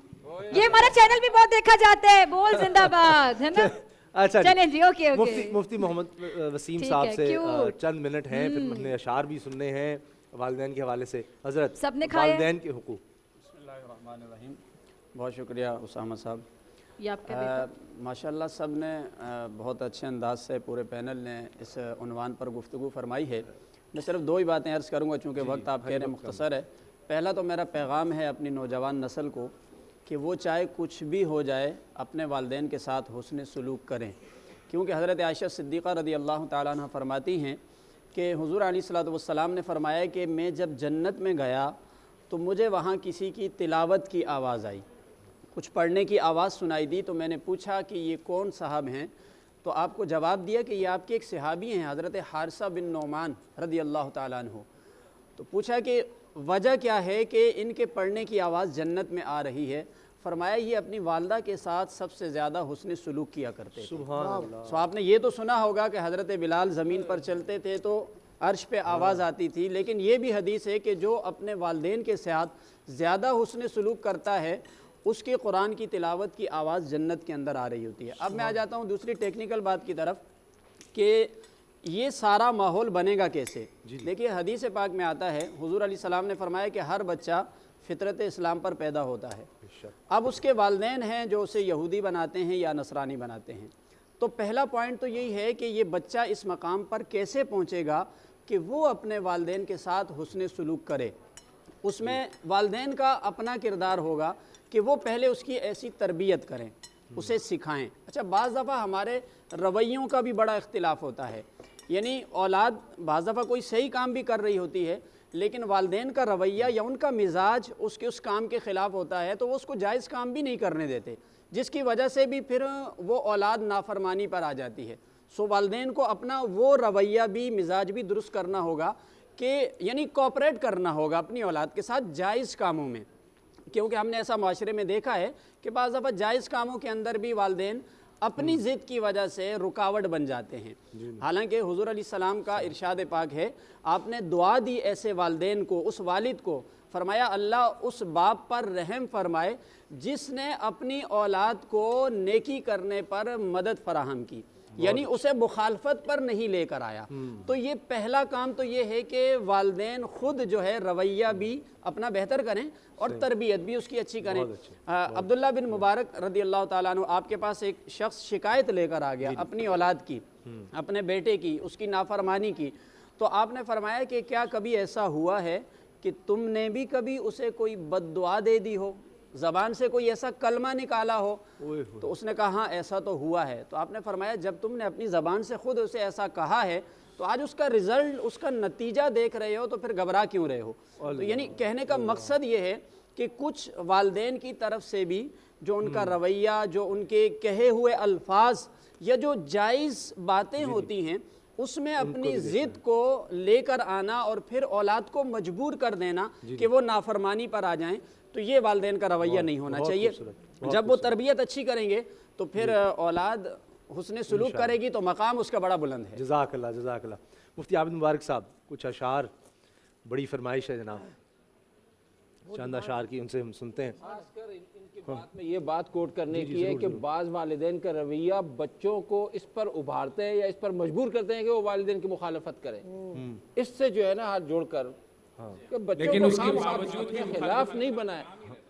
یہ ہمارا چینل بھی بہت دیکھا جاتا ہے, بول زندہ باد, ہے نا. اچھا چلیں جی, اوکے مفتی محمد وسیم صاحب سے چند منٹ ہیں, پھر ہم نے اشعار بھی سننے ہیں والدین کے حوالے سے. حضرت سب نے کھایا والدین کے حقوق. بسم اللہ الرحمن الرحیم. بہت شکریہ اسامہ صاحب. یہ آپ کا بیٹا ماشاءاللہ سب نے بہت اچھے انداز سے پورے پینل نے اس عنوان پر گفتگو فرمائی ہے. میں صرف 2 ہی باتیں عرض کروں گا چونکہ وقت آپ کہہ رہے ہیں مختصر ہے. پہلا تو میرا پیغام ہے اپنی نوجوان نسل کو کہ وہ چاہے کچھ بھی ہو جائے اپنے والدین کے ساتھ حسن سلوک کریں, کیونکہ حضرت عائشہ صدیقہ رضی اللہ تعالیٰ عنہ فرماتی ہیں کہ حضور علیہ الصلوۃ والسلام نے فرمایا کہ میں جب جنت میں گیا تو مجھے وہاں کسی کی تلاوت کی آواز آئی, کچھ پڑھنے کی آواز سنائی دی. تو میں نے پوچھا کہ یہ کون صاحب ہیں, تو آپ کو جواب دیا کہ یہ آپ کے ایک صحابی ہیں حضرت حارثہ بن نعمان رضی اللہ تعالیٰ عنہ. تو پوچھا کہ وجہ کیا ہے کہ ان کے پڑھنے کی آواز جنت میں آ رہی ہے؟ فرمایا یہ اپنی والدہ کے ساتھ سب سے زیادہ حسن سلوک کیا کرتے تھے. سبحان اللہ. سو آپ نے یہ تو سنا ہوگا کہ حضرت بلال زمین پر چلتے تھے تو عرش پہ آواز آتی تھی, لیکن یہ بھی حدیث ہے کہ جو اپنے والدین کے ساتھ زیادہ حسن سلوک کرتا ہے اس کے قرآن کی تلاوت کی آواز جنت کے اندر آ رہی ہوتی ہے. اب میں آ جاتا ہوں دوسری ٹیکنیکل بات کی طرف کہ یہ سارا ماحول بنے گا کیسے. دیکھیے حدیث پاک میں آتا ہے حضور علیہ السلام نے فرمایا کہ ہر بچہ فطرت اسلام پر پیدا ہوتا ہے. اب اس کے والدین ہیں جو اسے یہودی بناتے ہیں یا نصرانی بناتے ہیں. تو پہلا پوائنٹ تو یہی ہے کہ یہ بچہ اس مقام پر کیسے پہنچے گا کہ وہ اپنے والدین کے ساتھ حسن سلوک کرے. اس میں والدین کا اپنا کردار ہوگا کہ وہ پہلے اس کی ایسی تربیت کریں, اسے سکھائیں. اچھا بعض دفعہ ہمارے رویوں کا بھی بڑا اختلاف ہوتا ہے, یعنی اولاد بعض دفعہ کوئی صحیح کام بھی کر رہی ہوتی ہے لیکن والدین کا رویہ یا ان کا مزاج اس کام کے خلاف ہوتا ہے تو وہ اس کو جائز کام بھی نہیں کرنے دیتے, جس کی وجہ سے بھی پھر وہ اولاد نافرمانی پر آ جاتی ہے. سو والدین کو اپنا وہ رویہ بھی مزاج بھی درست کرنا ہوگا کہ یعنی کوآپریٹ کرنا ہوگا اپنی اولاد کے ساتھ جائز کاموں میں, کیونکہ ہم نے ایسا معاشرے میں دیکھا ہے کہ بعض دفعہ جائز کاموں کے اندر بھی والدین اپنی ضد کی وجہ سے رکاوٹ بن جاتے ہیں. حالانکہ حضور علیہ السلام کا ارشاد پاک ہے, آپ نے دعا دی ایسے والدین کو, اس والد کو, فرمایا اللہ اس باپ پر رحم فرمائے جس نے اپنی اولاد کو نیکی کرنے پر مدد فراہم کی, یعنی اسے مخالفت پر نہیں لے کر آیا. تو یہ پہلا کام تو یہ ہے کہ والدین خود جو ہے رویہ بھی اپنا بہتر کریں اور تربیت بھی اس کی اچھی کریں. عبداللہ بن مبارک رضی اللہ تعالیٰ عنہ, آپ کے پاس ایک شخص شکایت لے کر آ گیا اپنی اولاد کی, اپنے بیٹے کی, اس کی نافرمانی کی. تو آپ نے فرمایا کہ کیا کبھی ایسا ہوا ہے کہ تم نے بھی کبھی اسے کوئی بد دعا دے دی ہو, زبان سے کوئی ایسا کلمہ نکالا ہو؟ تو اس نے کہا ہاں ایسا تو ہوا ہے. تو آپ نے فرمایا جب تم نے اپنی زبان سے خود اسے ایسا کہا ہے تو آج اس کا رزلٹ, اس کا نتیجہ دیکھ رہے ہو تو پھر گھبرا کیوں رہے ہو؟ تو یعنی کہنے کا مقصد یہ ہے کہ کچھ والدین کی طرف سے بھی جو ان کا رویہ, جو ان کے کہے ہوئے الفاظ یا جو جائز باتیں ہوتی ہیں اس میں اپنی ضد کو لے کر آنا اور پھر اولاد کو مجبور کر دینا کہ وہ نافرمانی پر آ جائیں, تو یہ والدین کا رویہ نہیں ہونا چاہیے. جب وہ تربیت اچھی کریں گے تو پھر اولاد حسن سلوک کرے گی تو مقام اس کا بڑا بلند ہے. جزاک اللہ, جزاک اللہ. مفتی عابد مبارک صاحب کچھ اشعار, بڑی فرمائش ہے جناب, چند اشعار کی ان سے ہم سنتے ہیں. خاص کر ان کی بات میں یہ بات کوٹ کرنے کی ہے کہ بعض والدین کا رویہ بچوں کو اس پر ابھارتے ہیں یا اس پر مجبور کرتے ہیں کہ وہ والدین کی مخالفت کریں. اس سے جو ہے نا ہاتھ جوڑ کر کہ بچوں کو اپنے خلاف نہیں بنائے,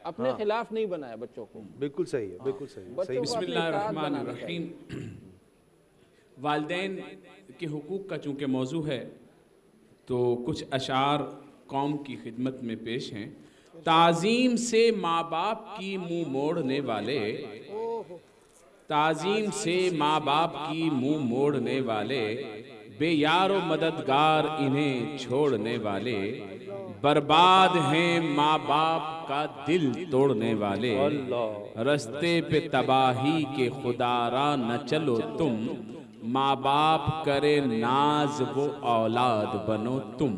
اپنے خلاف نہیں بنائے بچوں کو. بالکل صحیح ہے, بالکل صحیح. بسم اللہ الرحمن الرحیم. والدین کے حقوق کا چونکہ موضوع ہے تو کچھ اشعار قوم کی خدمت میں پیش ہیں. تعظیم سے ماں باپ کی منہ موڑنے والے, تعظیم سے ماں باپ کی منہ موڑنے والے بے یار و مددگار انہیں چھوڑنے والے، برباد ہیں ماں باپ کا دل توڑنے والے، رستے پہ تباہی کے خدا را نہ چلو تم، ماں باپ کرے ناز وہ اولاد بنو تم،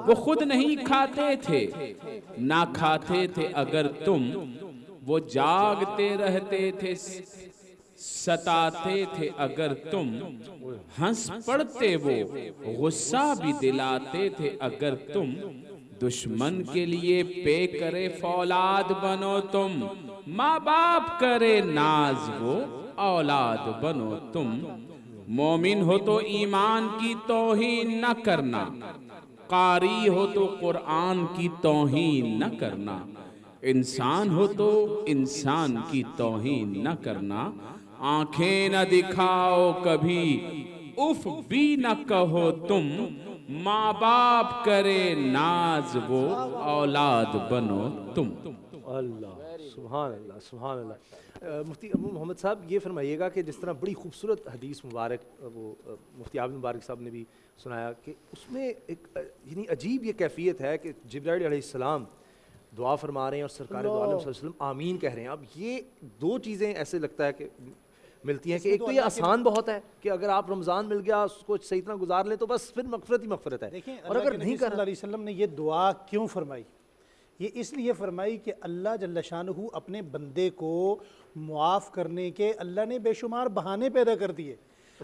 وہ خود نہیں کھاتے تھے نہ کھاتے تھے اگر تم، وہ جاگتے رہتے تھے ستاتے تھے اگر تم، ہنس پڑتے وہ غصہ بھی دلاتے تھے اگر تم، دشمن کے لیے پے کرے فولاد بنو تم، ماں باپ کرے ناز وہ اولاد بنو تم، مومن ہو تو ایمان کی توہین نہ کرنا، قاری ہو تو قرآن کی توہین نہ کرنا، انسان ہو تو انسان کی توہین نہ کرنا، آنکھیں نہ دکھاؤ کبھی اف بھی نہ کہو تم، ماں باپ کرے ناز وہ اولاد بنو تم۔ اللہ سبحان اللہ سبحان اللہ۔ مفتی ابو محمد صاحب یہ فرمائیے گا کہ جس طرح بڑی خوبصورت حدیث مبارک وہ مفتی عابد مبارک صاحب نے بھی سنایا کہ اس میں ایک یعنی عجیب یہ کیفیت ہے کہ جبرائیل علیہ السلام دعا فرما رہے ہیں اور سرکار دو عالم صلی اللہ علیہ وسلم آمین کہہ رہے ہیں۔ اب یہ دو چیزیں ایسے لگتا ہے کہ ملتی ہیں کہ ایک تو یہ آسان بہت ہے کہ اگر آپ رمضان مل گیا اس کو صحیح طرح گزار لیں تو بس پھر مغفرت ہی مغفرت ہے، اور اگر نہیں صلی اللہ علیہ وسلم نے یہ دعا کیوں فرمائی؟ یہ اس لیے فرمائی کہ اللہ جل شانہ اپنے بندے کو معاف کرنے کے اللہ نے بے شمار بہانے پیدا کر دیے۔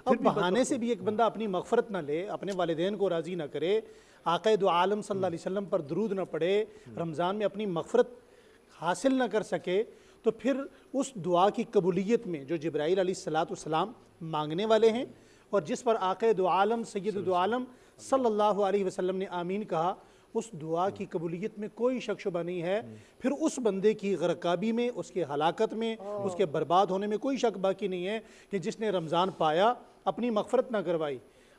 اب بہانے سے بھی ایک بندہ اپنی مغفرت نہ لے، اپنے والدین کو راضی نہ کرے، آقا دو عالم صلی اللہ علیہ وسلم پر درود نہ پڑھے، رمضان میں اپنی مغفرت حاصل نہ کر سکے، تو پھر اس دعا کی قبولیت میں جو جبرائیل علیہ السلام مانگنے والے ہیں اور جس پر آقا دو عالم سید دو عالم صلی اللہ علیہ وسلم نے آمین کہا، اس دعا کی قبولیت میں کوئی شک شبہ نہیں ہے۔ پھر اس بندے کی غرقابی میں، اس کے ہلاکت میں، اس کے برباد ہونے میں کوئی شک باقی نہیں ہے کہ جس نے رمضان پایا اپنی مغفرت نہ کروائی،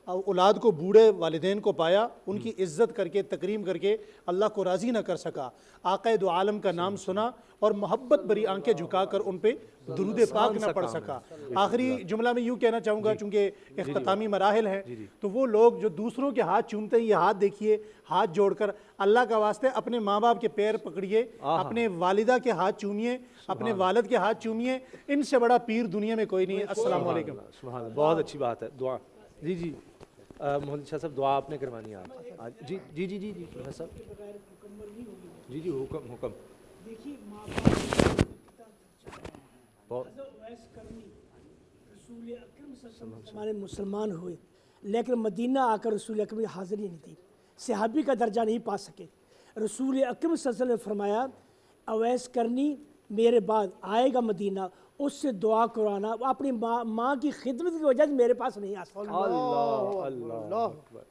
اولاد کو بوڑھے والدین کو پایا، ان کی عزت کر کے تکریم کر کے اللہ کو راضی نہ کر سکا، آقا دو عالم کا نام سنا اور محبت بری آنکھیں جھکا کر ان پہ درود پاک نہ پڑھ سکا۔ آخری جملہ میں یوں کہنا چاہوں گا چونکہ اختتامی مراحل ہیں، تو وہ لوگ جو دوسروں کے ہاتھ چومتے ہیں، یہ ہاتھ دیکھیے، ہاتھ جوڑ کر اللہ کا واسطے اپنے ماں باپ کے پیر پکڑیے، اپنے والدہ کے ہاتھ چومیے، اپنے والد کے ہاتھ چومیے، ان سے بڑا پیر دنیا میں کوئی نہیں ہے۔ السلام علیکم۔ بہت اچھی بات ہے دعا۔ جی جی محمد شاہ صاحب دعا آپ نے کروانی ہے آج۔ جی جی جی جی جی صاحب جی جی حکم حکم۔ ہمارے مسلمان ہوئے لیکن مدینہ آ کر رسول اکرم کی حاضری نہیں دی، صحابی کا درجہ نہیں پا سکے۔ رسول اکرم صلی اللہ علیہ وسلم نے فرمایا اویس کرنی میرے بعد آئے گا مدینہ، اس سے دعا کرانا، اپنی ماں کی خدمت کی وجہ سے میرے پاس نہیں آ سکتا۔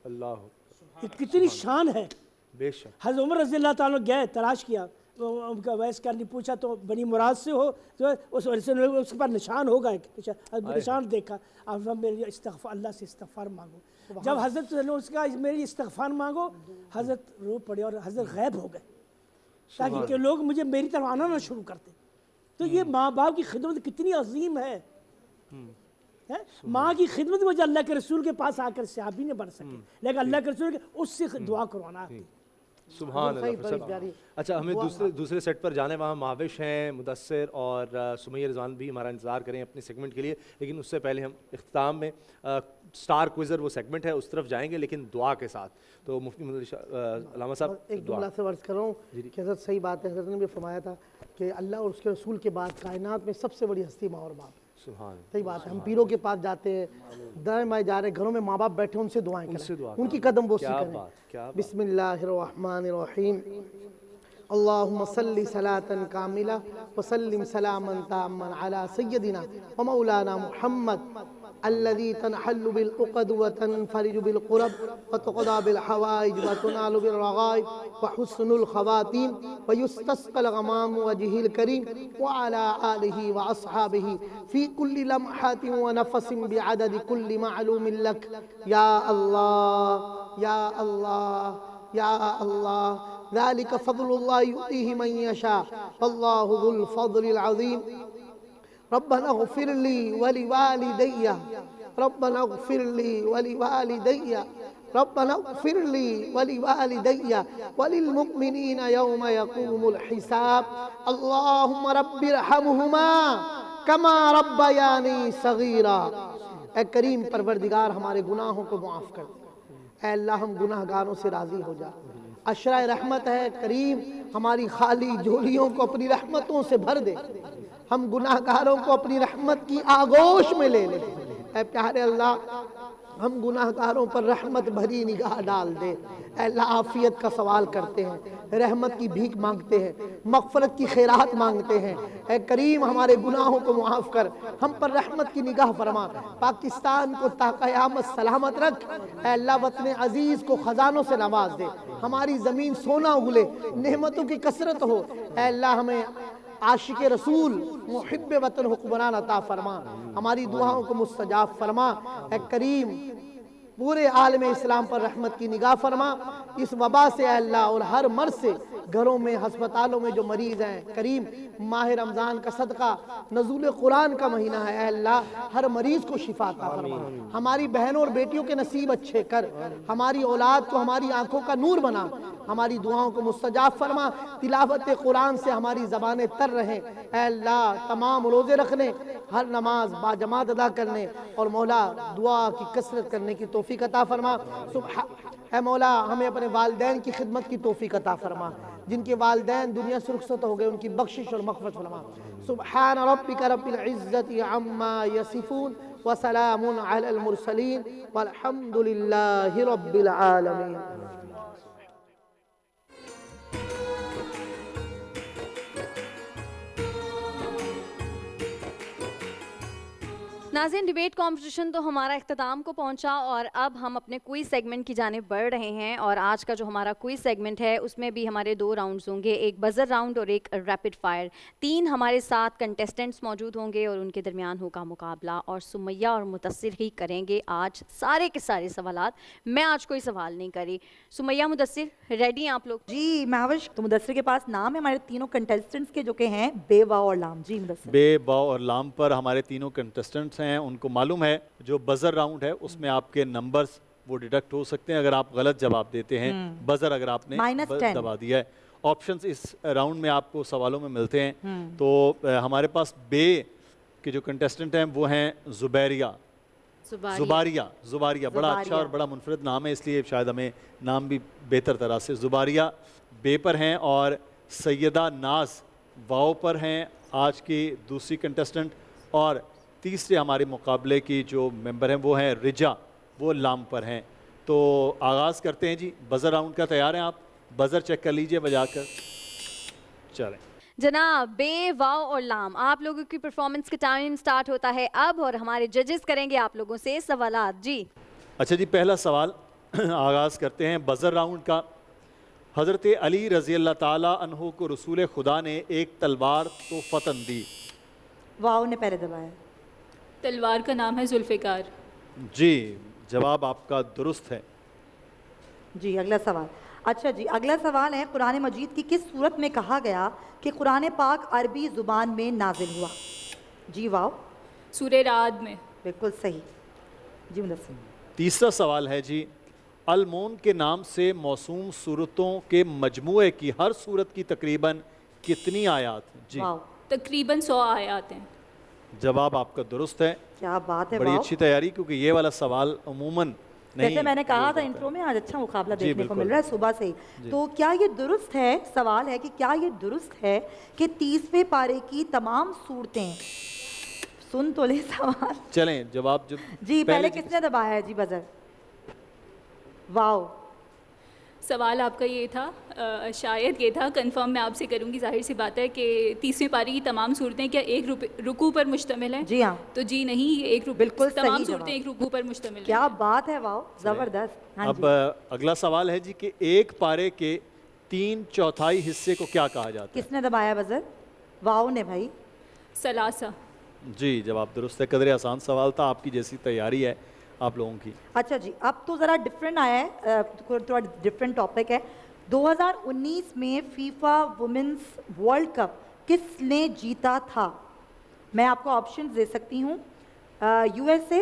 اللہ یہ کتنی شان ہے۔ بے شک حضرت عمر رضی اللہ تعالیٰ گئے، تلاش کیا، ان کا ویس کرنی پوچھا تو بنی مراد سے ہو، تو اس پر نشان ہوگا، نشان دیکھا، اب میری استغفار، اللہ سے استغفار مانگو۔ جب حضرت اس کا میری استغفار مانگو، حضرت رو پڑے اور حضرت غائب ہو گئے تاکہ کہ لوگ مجھے میری طرف آنا نہ شروع کرتے۔ تو یہ ماں باپ کی خدمت کتنی عظیم ہے۔ ماں کی خدمت کی وجہ اللہ کے رسول کے پاس آ کر صحابی نے بن سکے، لیکن اللہ کے رسول اس سے دعا کروانا آتی۔ سبحان اللہ۔ اچھا ہمیں دوسرے سیٹ پر جانے، وہاں ماوش ہیں، مدثر اور سمیہ رضوان بھی ہمارا انتظار کریں اپنے سیگمنٹ کے لیے، لیکن اس سے پہلے ہم اختتام میں سٹار کوئزر وہ سیگمنٹ ہے اس طرف جائیں گے لیکن دعا کے ساتھ۔ تو مفتی علامہ صاحب ایک جملہ سے عرض کر رہا ہوں کہ حضرت صحیح بات ہے، حضرت نے بھی فرمایا تھا کہ اللہ اور اس کے رسول کے بعد کائنات میں سب سے بڑی ہستی ماں اور باپ۔ صحیح بات ہے، ہم پیروں کے پاس جاتے ہیں، دائیں بائیں جا رہے ہیں، گھروں میں ماں باپ بیٹھے ان سے دعائیں کریں، ان کی قدم بوسی کریں۔ بسم اللہ الرحمن الرحیم، اللہم صلی صلاة کاملہ وسلم سلاما تاما علی سیدنا ومولانا محمد الذي تنحل بالعقد وتنفرج بالقرب وتقضى بالحوائج وتنال بالرغائب وحسن الخواتيم ويستسقى الغمام وجهه الكريم وعلى آله وأصحابه في كل لمحة ونفس بعدد كل معلوم لك يا الله يا الله يا الله ذلك فضل الله يؤتيه من يشاء والله ذو الفضل العظيم ربنا اغفر لي ولوالدي ربنا اغفر لی ولوالدی ربنا اغفر لی ولوالدی وللمؤمنین یوم یقوم الحساب اللہم رب ارحمہما کما ربیانی صغیرا۔ اے کریم پروردگار ہمارے گناہوں کو معاف کر دے، اے اللہ ہم گناہ گاروں سے راضی ہو جا، عشرۂ رحمت ہے کریم، ہماری خالی جھولیوں کو اپنی رحمتوں سے بھر دے، ہم گناہ گاروں کو اپنی رحمت کی آغوش میں لے لے۔ اے پیارے اللہ ہم گناہ گاروں پر رحمت بھری نگاہ ڈال دے، اے اللہ عافیت کا سوال کرتے ہیں، رحمت کی بھیک مانگتے ہیں، مغفرت کی خیرات مانگتے ہیں، اے کریم ہمارے گناہوں کو معاف کر، ہم پر رحمت کی نگاہ فرما، پاکستان کو تا قیامت سلامت رکھ، اے اللہ وطن عزیز کو خزانوں سے نواز دے، ہماری زمین سونا اگلے، نعمتوں کی کثرت ہو، اے اللہ ہمیں عاشق رسول محب وطن حکمران عطا فرما، ہماری دعاؤں کو مستجاب فرما، اے کریم پورے عالم اسلام پر رحمت کی نگاہ فرما، اس وبا سے اے اللہ اور ہر مرض سے، گھروں میں ہسپتالوں میں جو مریض ہیں کریم ماہ رمضان کا صدقہ نزول قرآن کا مہینہ ہے، اے اللہ ہر مریض کو شفا عطا فرما، ہماری بہنوں اور بیٹیوں کے نصیب اچھے کر، ہماری اولاد کو ہماری آنکھوں کا نور بنا، ہماری دعاؤں کو مستجاب فرما، تلاوت قرآن سے ہماری زبانیں تر رہیں، اے اللہ تمام روزے رکھنے، ہر نماز باجماعت ادا کرنے اور مولا دعا کی کثرت کرنے کی توفیق عطا فرما۔ اے مولا ہمیں اپنے والدین کی خدمت کی توفیق عطا فرما، جن کے والدین دنیا سے رخصت ہو گئے ان کی بخشش اور مغفرت فرما۔ سبحان ربک رب العزت عما یصفون وسلام علی المرسلین والحمد للہ رب العالمین۔ ناظرین ڈیبیٹ کمپٹیشن تو ہمارا اختتام کو پہنچا اور اب ہم اپنے کوئز سیگمنٹ کی جانب بڑھ رہے ہیں، اور آج کا جو ہمارا کوئز سیگمنٹ ہے اس میں بھی ہمارے 2 راؤنڈز ہوں گے، ایک بزر راؤنڈ اور ایک ریپڈ فائر۔ 3 ہمارے ساتھ کنٹیسٹنٹس موجود ہوں گے اور ان کے درمیان ہوگا مقابلہ، اور سمیہ اور مدثر ہی کریں گے آج سارے کے سارے سوالات۔ میں آج کوئی سوال نہیں کری۔ سمیہ، مدثر، ریڈی ہیں آپ لوگ؟ جی مہوش، تو مدثر کے پاس نام ہے ہمارے تینوں کنٹیسٹنٹس کے جو کہ ہیں بے، واو اور لام۔ جی مدثر۔ بے، واو اور لام پر ہمارے تینوں کنٹیسٹنٹس ہیں، ان کو معلوم ہے جو بزر راؤنڈ ہے اس میں آپ کے نمبرز وہ ڈیڈکٹ ہو سکتے ہیں اگر آپ غلط جواب دیتے ہیں، بزر اگر آپ نے دبا دیا ہے۔ آپشنز اس راؤنڈ میں آپ کو سوالوں میں ملتے ہیں، تو ہمارے پاس بے کے جو کنٹیسٹنٹ ہیں وہ ہیں زبیریہ، زباریہ بڑا اچھا اور بڑا منفرد نام ہے، اس لیے شاید ہمیں نام بھی بہتر طرح سے۔ زباریہ بے پر ہیں، اور سیدہ ناز واو پر ہیں آج کی دوسری کنٹیسٹنٹ، اور تیسرے ہمارے مقابلے کی جو ممبر ہیں وہ ہیں رجا، وہ لام پر ہیں۔ تو آغاز کرتے ہیں جی، بزر راؤنڈ کا تیار ہیں آپ؟ بزر چیک کر لیجئے بجا کر، چلیں جناب۔ بے، واو اور لام، آپ لوگوں کی پرفارمنس کا ٹائم سٹارٹ ہوتا ہے اب، اور ہمارے ججز کریں گے آپ لوگوں سے سوالات۔ جی اچھا جی، پہلا سوال آغاز کرتے ہیں بزر راؤنڈ کا۔ حضرت علی رضی اللہ تعالیٰ عنہ کو رسول خدا نے ایک تلوار تحفتاً دی۔ واو نے پہلے دبایا۔ تلوار کا نام ہے ذوالفقار۔ جی جواب آپ کا درست ہے۔ جی اگلا سوال۔ اچھا جی، اگلا سوال ہے قرآن مجید کی کس صورت میں کہا گیا کہ قرآن پاک عربی زبان میں نازل ہوا؟ جی واو۔ سورہ رعد میں۔ بالکل صحیح۔ جی مدثر۔ تیسرا سوال ہے جی، المون کے نام سے موسوم صورتوں کے مجموعے کی ہر صورت کی تقریباً کتنی آیات ہیں؟ جی تقریباً 100 آیات ہیں۔ جواب آپ کا درست ہے۔ کیا بات ہے، بڑی اچھی تیاری، کیونکہ یہ والا سوال عموماً نہیں، جیسے میں نے کہا تھا انٹرو میں، آج اچھا مقابلہ دیکھنے کو مل رہا ہے صبح سے ہی۔ تو کیا یہ درست ہے، سوال ہے کہ کیا یہ درست ہے کہ 30ویں پارے کی تمام صورتیں، سن تو لے سوال، چلیں جواب جی پہلے کس نے دبایا ہے؟ جی بزر۔ واو۔ سوال آپ کا یہ تھا، شاید یہ تھا، کنفرم میں آپ سے کروں گی، ظاہر سی بات ہے کہ 30ویں پاری کی تمام صورتیں کیا ایک رکوع پر مشتمل ہیں؟ جی ہاں۔ تو جی نہیں، یہ ایک بالکل تمام صورتیں ایک رکوع پر مشتمل ہیں۔ کیا بات ہے، واو زبردست۔ اب اگلا سوال ہے جی کہ ایک پارے کے 3/4 حصے کو کیا کہا جاتا ہے؟ کس نے دبایا بزر؟ واو نے بھائی۔ ثلاثہ۔ جی جواب درست ہے۔ قدرے آسان سوال تھا، آپ کی جیسی تیاری ہے آپ لوگوں کی۔ اچھا جی، اب تو ذرا ڈفرینٹ آیا ہے، تھوڑا ڈفرینٹ ٹاپک ہے۔ 2019 میں فیفا وومنس ورلڈ کپ کس نے جیتا تھا؟ میں آپ کو آپشنز دے سکتی ہوں، USA،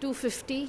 250,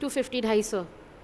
250, 250।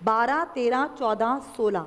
12, 13, 14, 16।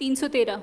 313।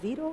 0,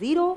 0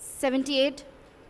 78।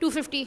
250।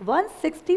160